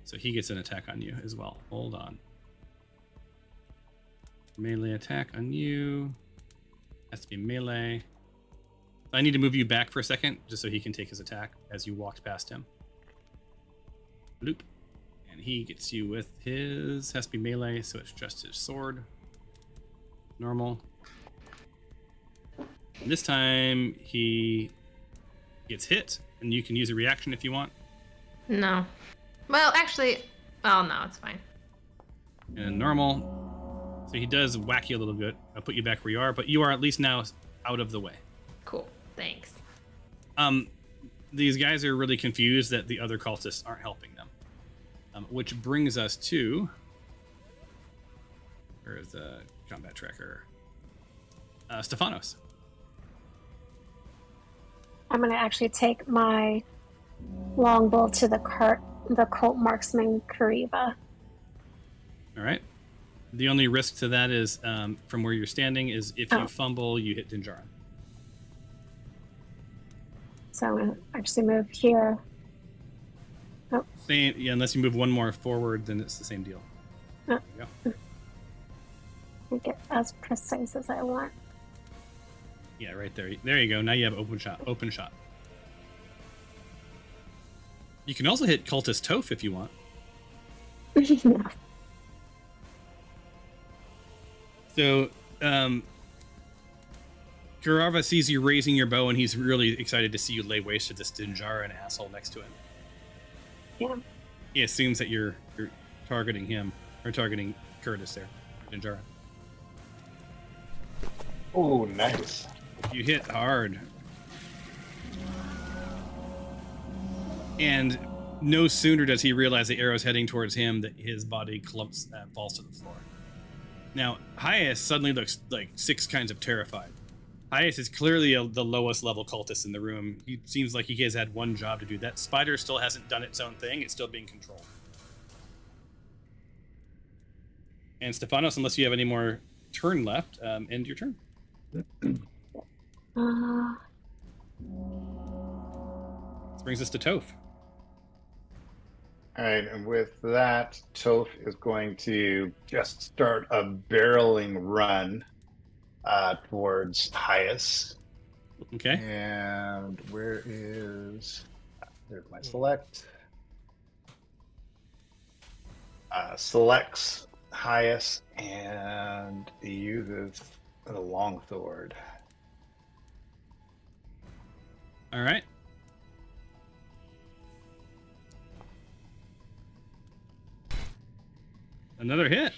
So he gets an attack on you as well. Hold on. Melee attack on you. Has to be melee. I need to move you back for a second, just so he can take his attack as you walked past him. Loop. And he gets you with his... Has to be melee, so it's just his sword. Normal. And this time he gets hit, and you can use a reaction if you want. No. Well, actually, oh no, it's fine. And normal. So he does whack you a little bit. I'll put you back where you are, but you are at least now out of the way. Cool. Thanks. These guys are really confused that the other cultists aren't helping them. Which brings us to... Where is the combat tracker? Stefanos. I'm going to actually take my longbow to the cult marksman Kariba. All right. The only risk to that is from where you're standing is if you Oh. fumble, you hit Dinjarin. So I'm gonna actually move here. Same, yeah, unless you move one more forward, then it's the same deal. Oh. There you go. Make it as precise as I want. Yeah, right there. There you go. Now you have open shot. Open shot. You can also hit Cultist Toph if you want. No. So, Garava sees you raising your bow, and he's really excited to see you lay waste to this Dinjarin asshole next to him. Yeah. He assumes that you're targeting him, or targeting Curtis there, Dinjarin. Oh, nice. You hit hard. And no sooner does he realize the arrow's heading towards him that his body clumps and falls to the floor. Now, Hyas suddenly looks like 6 kinds of terrified. Hyas is clearly the lowest level cultist in the room. He seems like he has had one job to do. That spider still hasn't done its own thing. It's still being controlled. And Stephanos, unless you have any more turn left, end your turn. This brings us to Toph. All right, and with that, Toph is going to just start a barreling run towards Hyas. Okay. And where is... There's my select. Selects Hyas and he uses the longsword. All right. Another hit.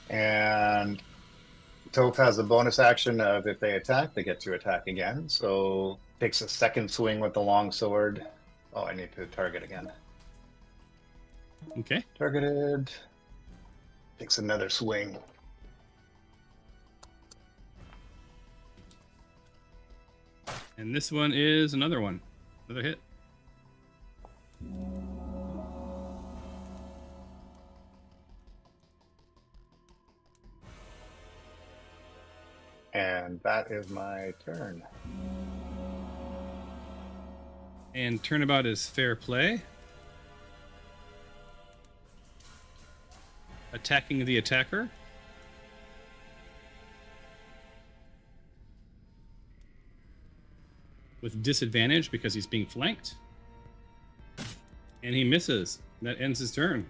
And Toph has a bonus action of if they attack, they get to attack again. So takes a second swing with the longsword. Oh, I need to target again. Okay. Targeted. Takes another swing. And this one is another one. Another hit. And that is my turn. And turnabout is fair play. Attacking the attacker. With disadvantage because he's being flanked. And he misses. That ends his turn.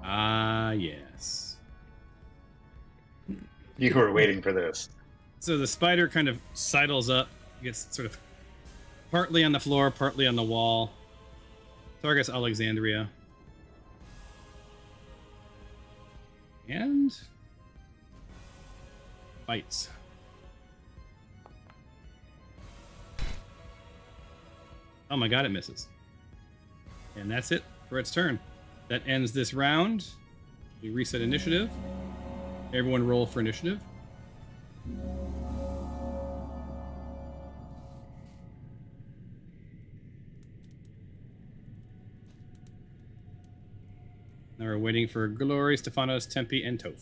Ah, yes. You were waiting for this. So the spider kind of sidles up, gets sort of partly on the floor, partly on the wall. Targets Alexandria. And bites. Oh my god, it misses. And that's it for its turn. That ends this round. We reset initiative. Everyone roll for initiative. Now we're waiting for Glory, Stephanos, Tempe, and Toph.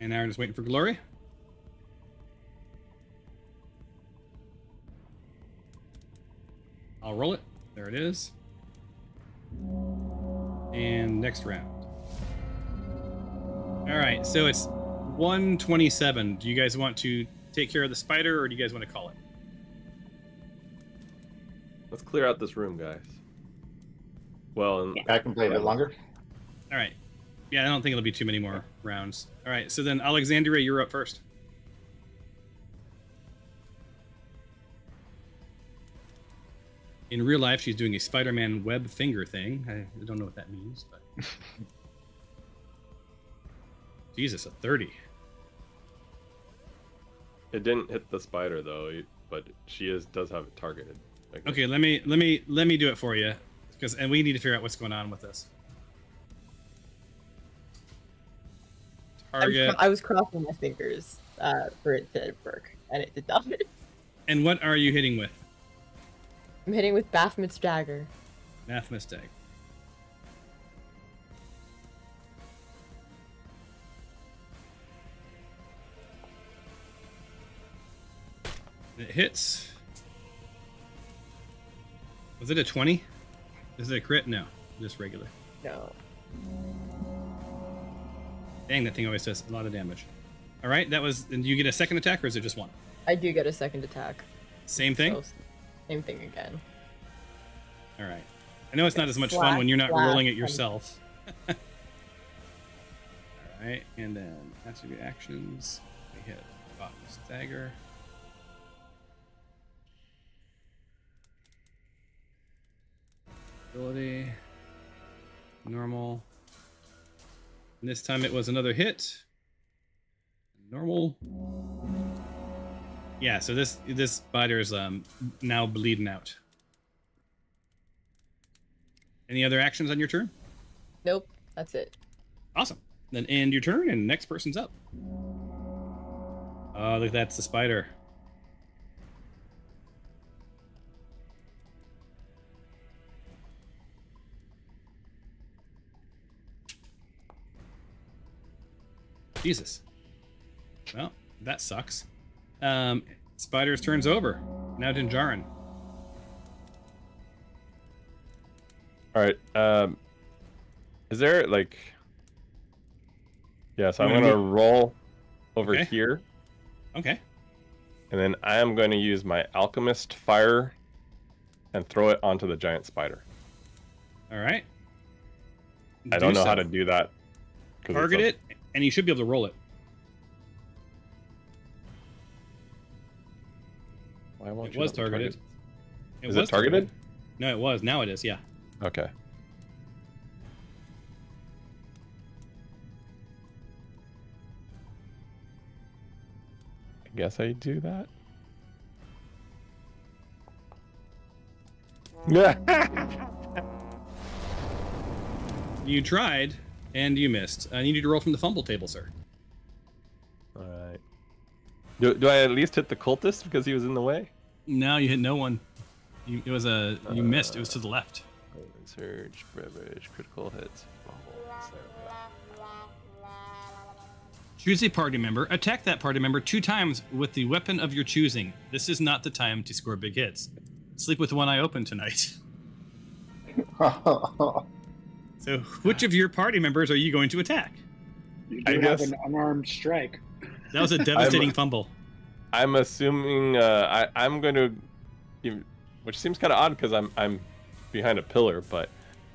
And now we're just waiting for Glory. I'll roll it. There it is. And next round. All right, so it's 127. Do you guys want to take care of the spider, or do you guys want to call it? Let's clear out this room, guys. Well, and I can play a bit longer. All right. Yeah, I don't think it'll be too many more rounds. All right, so then Alexandria, you're up first. In real life, she's doing a Spider-Man web finger thing. I don't know what that means, but... Jesus, a 30. It didn't hit the spider though, but she does have it targeted. Okay, let me do it for you, and we need to figure out what's going on with this. Target. I was crossing my fingers for it to work, and it did not. And what are you hitting with? I'm hitting with Baphomet's dagger. Baphomet's dagger. It hits. Was it a 20? Is it a crit? No, just regular. No. Dang, that thing always does a lot of damage. All right, that was. And you get a second attack, or is it just one? I do get a second attack. Same thing? So, same thing again. All right. I know it's not as much fun when you're not rolling it yourself. All right, and then attribute actions. We hit Baphomet's dagger. Ability. Normal. And this time it was another hit. Normal. Yeah, so this spider is now bleeding out. Any other actions on your turn? Nope, that's it. Awesome. Then end your turn, and next person's up. Oh, look, that's the spider. Jesus. Well, that sucks. Spider's turn's over. Now Dinjarin. All right. Is there like? Yeah, so I'm gonna roll over here. Okay. And then I am going to use my alchemist fire and throw it onto the giant spider. All right. I don't know how to do that. Target it, and you should be able to roll it. Why won't it was targeted. Is it targeted? No, it was. Now it is, yeah. Okay. I guess I do that. You tried, and you missed. I need you to roll from the fumble table, sir. All right. Do I at least hit the cultist because he was in the way? No, you hit no one. You missed. It was to the left. Surge, beverage, critical hits, fumbles. There we go. Choose a party member. Attack that party member 2 times with the weapon of your choosing. This is not the time to score big hits. Sleep with one eye open tonight. So, which of your party members are you going to attack? You do have an unarmed strike. That was a devastating fumble. I'm assuming I'm going to, which seems kind of odd because I'm behind a pillar, but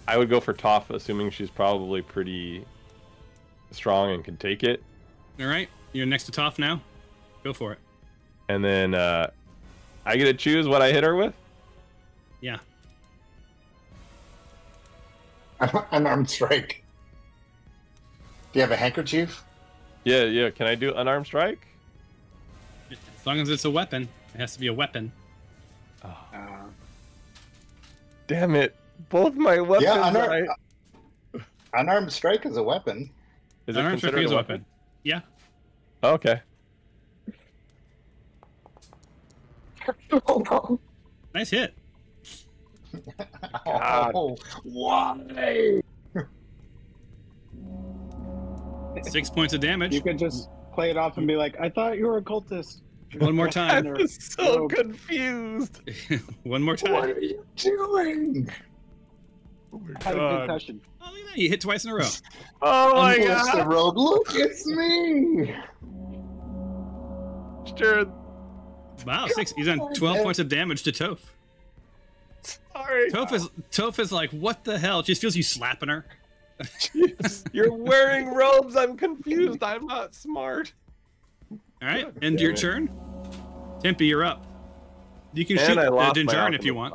I would go for Toph, assuming she's probably pretty strong and can take it. All right, you're next to Toph now. Go for it. And then I get to choose what I hit her with. Yeah. Unarmed strike. Do you have a handkerchief? Yeah. Can I do unarmed strike? As long as it's a weapon. It has to be a weapon. Oh. Damn it. Both my weapons. Yeah, unarmed strike is a weapon. Is it considered a weapon? Yeah. Okay. Nice hit. Oh, why? 6 points of damage. You could just play it off and be like, I thought you were a cultist. One more time. I'm so confused. One more time. What are you doing? Oh my I had a God. concussion. Oh, look at that. You hit twice in a row. Oh my Unbless the God. road. Look, it's me. Sure. Wow, 6. He's done 12 points of damage to Toph. Sorry. Toph is like, what the hell? She just feels you slapping her. Jeez, you're wearing robes. I'm confused. I'm not smart. All right, end your turn. Tempe, you're up. You can And shoot I lost my Dinjarin if you alchemist want.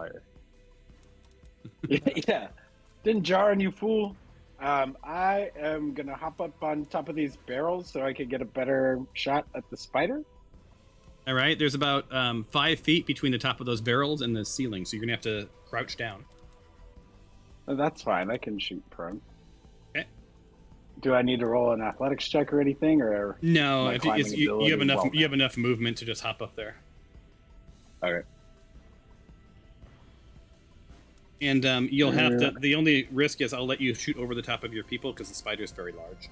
fire. Yeah. Dinjarin, you fool. I am going to hop up on top of these barrels so I can get a better shot at the spider. All right, there's about 5 feet between the top of those barrels and the ceiling, so you're gonna have to crouch down. Oh, that's fine. I can shoot prone. Okay. Do I need to roll an athletics check or anything, or No, my if climbing you have ability enough, well you have enough movement to just hop up there. Okay. And you'll have to. The only risk is I'll let you shoot over the top of your people because the spider is very large.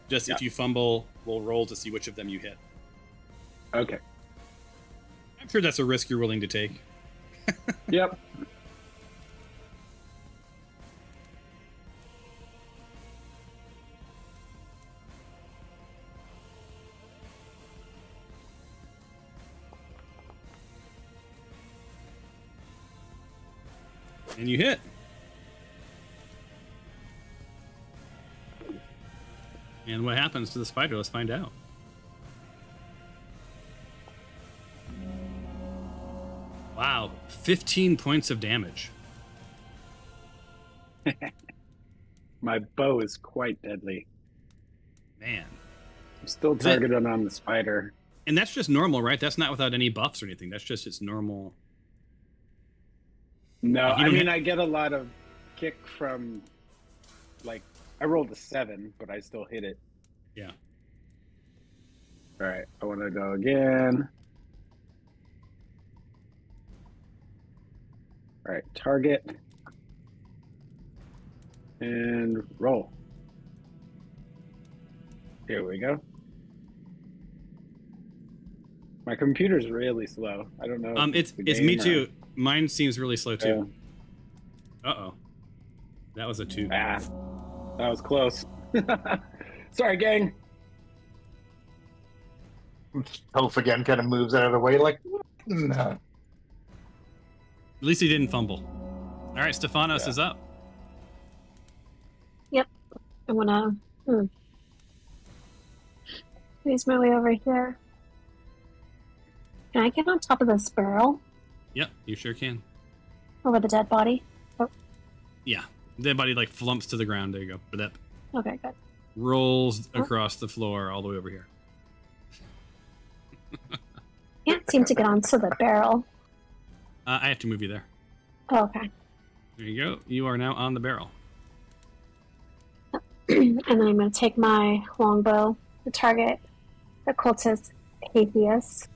If you fumble, we'll roll to see which of them you hit. Okay. I'm sure that's a risk you're willing to take. Yep. And you hit. And what happens to the spider? Let's find out. Wow, 15 points of damage. My bow is quite deadly. Man. I'm still targeted on the spider. And that's just normal, right? That's not without any buffs or anything. That's just its normal. No, Like, you I don't mean, I get a lot of kick from, like, I rolled a 7, but I still hit it. Yeah. All right, I want to go again. All right, target. And roll. Here we go. My computer's really slow. I don't know. It's the me game or- too. Mine seems really slow too. Uh-oh. That was a 2. Ah, that was close. Sorry, gang. Elf again kind of moves out of the way like, no. At least he didn't fumble. All right, Stephanos is up. Yep. I wanna squeeze my way over here. Can I get on top of this barrel Yep, you sure can. over the dead body? Oh, Yeah. Dead body like flumps to the ground. There you go. For that. okay, good. Rolls across the floor all the way over here. Can't seem to get onto the barrel. I have to move you there. Oh, okay. There you go. You are now on the barrel. And then I'm going to take my longbow to target the cultist Atheus.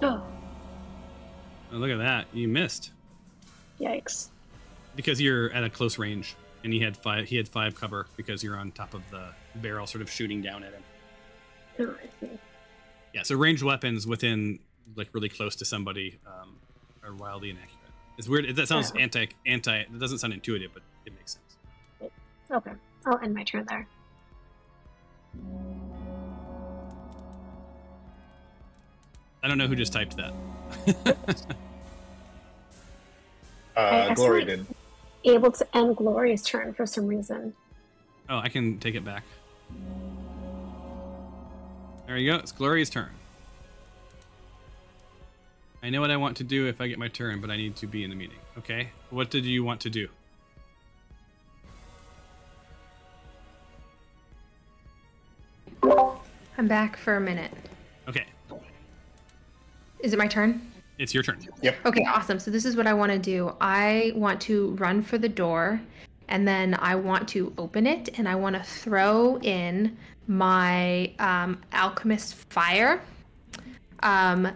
Oh, Oh, look at that. You missed. yikes. Because you're at a close range. And he had 5 cover because you're on top of the barrel sort of shooting down at him. Oh, I see. Yeah, so ranged weapons within like really close to somebody are wildly inaccurate. It's weird. That sounds anti. It doesn't sound intuitive, but it makes sense. Okay, I'll end my turn there. I don't know who just typed that. I Glory accidentally did. Able to end Glory's turn for some reason. Oh, I can take it back. There you go. It's Glory's turn. I know what I want to do if I get my turn, but I need to be in the meeting. Okay. What did you want to do? I'm back for a minute. Okay. Is it my turn? It's your turn. Yep. Okay, awesome. So this is what I want to do. I want to run for the door, and then I want to open it, and I want to throw in my alchemist fire, and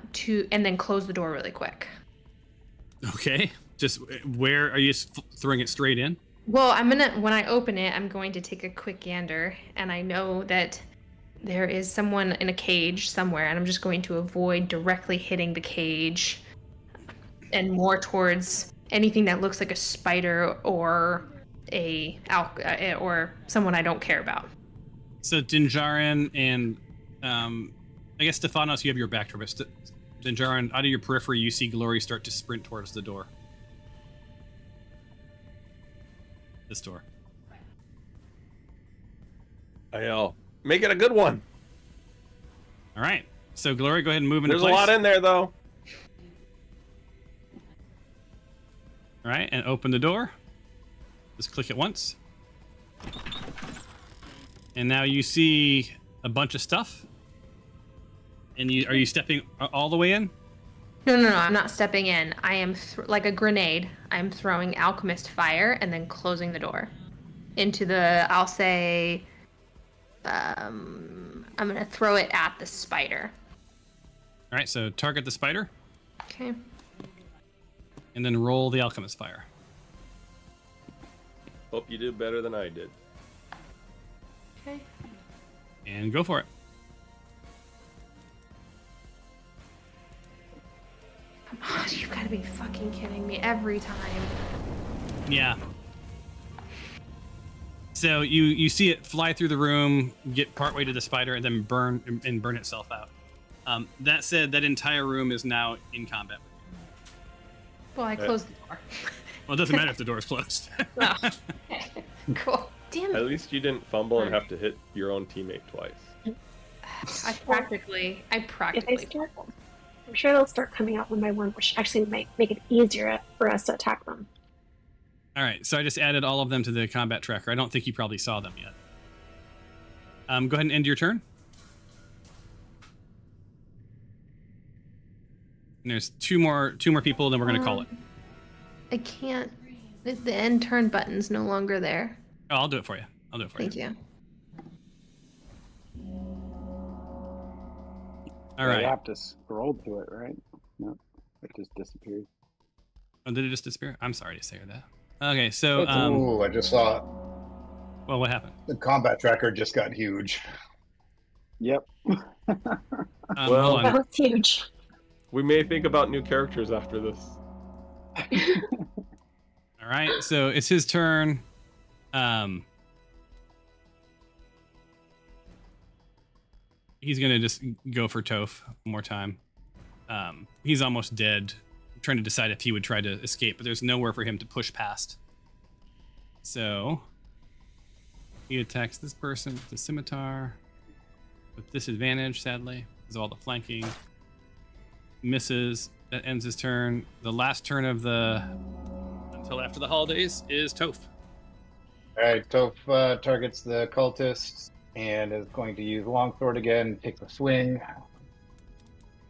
then close the door really quick. Okay. Just where are you throwing it straight in? Well, when I open it, I'm going to take a quick gander, and I know that there is someone in a cage somewhere, and I'm just going to avoid directly hitting the cage and more towards anything that looks like a spider or or someone I don't care about. So Dinjarin and I guess Stephanos, you have your back to it. Dinjarin, out of your periphery, you see Glory start to sprint towards the door. This door. I yell, make it a good one. All right. So Glory, go ahead and move into There's place. a lot in there, though. All right, and open the door. Just click it once. And now you see a bunch of stuff. And are you stepping all the way in? No, I'm not stepping in. I am like a grenade. I'm throwing alchemist fire and then closing the door into the. I'll say. I'm gonna throw it at the spider. All right, so target the spider. Okay. And then roll the alchemist fire. Hope you did better than I did. Okay. And go for it. Come on, you've got to be fucking kidding me every time. Yeah. So you see it fly through the room, get partway to the spider, and then burn itself out. That said, that entire room is now in combat. Well, I closed the door. Well, it doesn't matter if the door is closed. Oh, okay. Cool. Damn it. At least you didn't fumble and have to hit your own teammate twice. I practically. I'm sure they'll start coming out one by one, which actually might make it easier for us to attack them. All right, so I just added all of them to the combat tracker. I don't think you probably saw them yet. Go ahead and end your turn. And there's two more people, then we're gonna call it. I can't. The end turn button's no longer there. Oh, I'll do it for you. Thank you. All right. You have to scroll to it, right? No, it just disappeared. Oh, did it just disappear? I'm sorry to say that. Okay, so Ooh, I just saw it. Well, what happened? The combat tracker just got huge. Yep. Well, That was huge. we may think about new characters after this. All right, so it's his turn. He's gonna just go for Toph one more time. He's almost dead, trying to decide if he would try to escape, but there's nowhere for him to push past. So he attacks this person with the scimitar with disadvantage, sadly, because of all the flanking. Misses. That ends his turn. The last turn of the until after the holidays is Toph. All right, Toph targets the cultists and is going to use longsword again, takes a swing.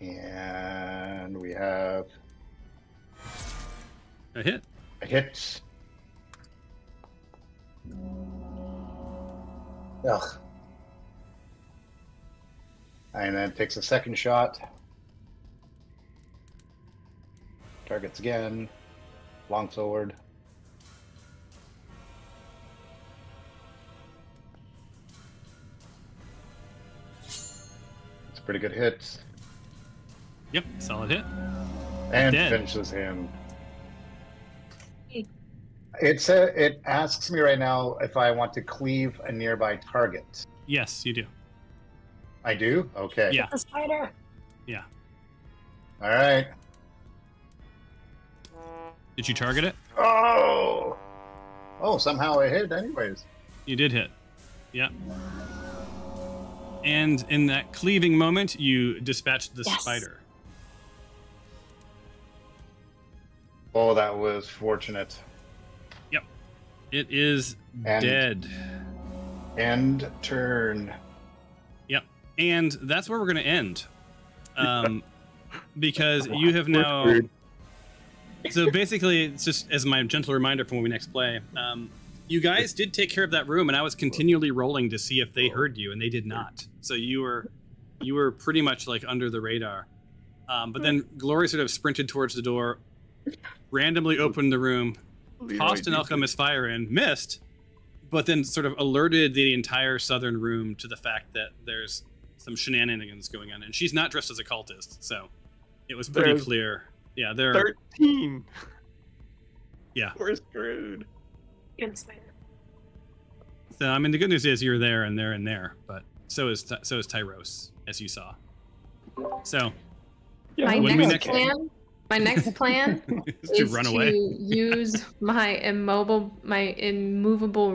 And we have a hit. A hit. Ugh. And then takes a second shot. Targets again. Longsword. It's a pretty good hit. Yep, solid hit. And Dead. finishes him. It asks me right now if I want to cleave a nearby target. Yes, you do. I do? Okay. Yeah. The spider. Yeah. All right. Did you target it? Oh! Oh, somehow I hit anyways. You did hit. Yep. And in that cleaving moment, you dispatched the spider. Oh, that was fortunate. Yep. It is dead. End turn. Yep. And that's where we're going to end. Because you have now... So basically, it's just as my gentle reminder for when we next play, you guys did take care of that room, and I was continually rolling to see if they heard you, and they did not. So you were pretty much like under the radar. But then Glory sort of sprinted towards the door, randomly opened the room, tossed an alchemist fire in, missed, but then sort of alerted the entire southern room to the fact that there's some shenanigans going on, and she's not dressed as a cultist, so it was pretty clear. Yeah, they're 13. Yeah, we're screwed. Good spider. So I mean, the good news is you're there and there, but so is Tyros, as you saw. So my next plan is to run away. To use my immovable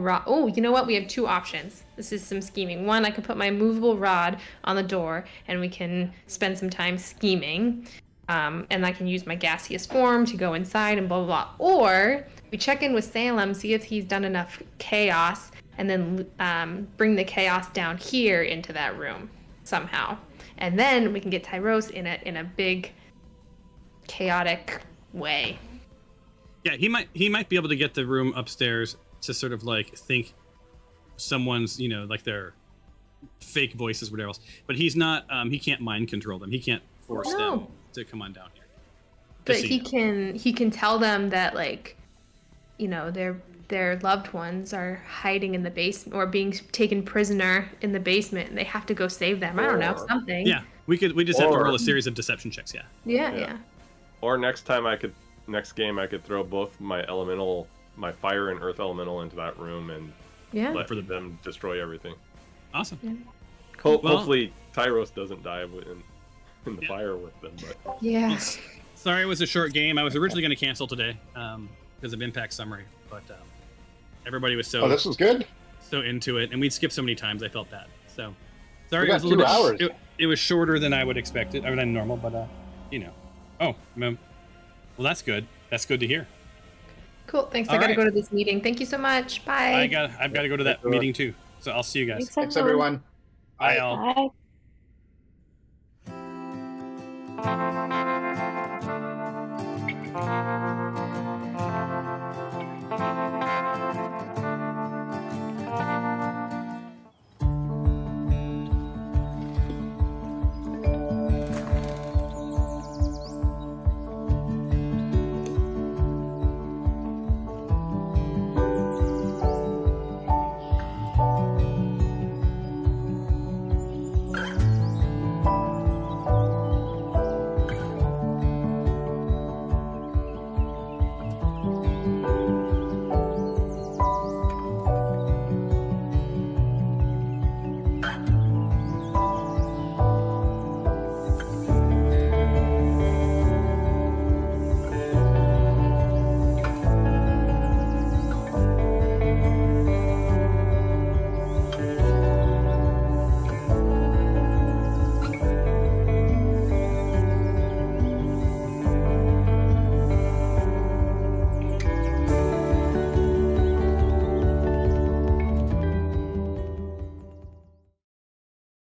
rod. Oh, you know what? We have two options. This is some scheming. One, I could put my immovable rod on the door, and we can spend some time scheming. and I can use my gaseous form to go inside and blah, blah, blah. Or we check in with Salem, see if he's done enough chaos, and then bring the chaos down here into that room somehow. And then we can get Tyros in a big chaotic way. Yeah, he might be able to get the room upstairs to sort of like think someone's, like their fake voices, whatever else. But he's not. He can't mind control them. He can't force them to come on down here. But he can tell them that their loved ones are hiding in the basement or being taken prisoner in the basement, and they have to go save them. I don't know, something. Yeah, we just have to roll a series of deception checks. Yeah. Or next game I could throw both my fire and earth elemental into that room and let them destroy everything. Awesome. Yeah. Hopefully Tyros doesn't die in the fire with them. But yeah. Sorry, it was a short game. I was originally going to cancel today because of Impact Summary, but everybody was so. Oh, this was good. So into it, and we'd skipped so many times. I felt bad. So sorry, it was a little 2 hours. It was shorter than I would expect it. I mean, normal, but Oh, well, that's good. That's good to hear. Cool. Thanks. I gotta go to this meeting. Thank you so much. Bye. I've got to go to that meeting too. So I'll see you guys. Thanks everyone. Bye all. Bye.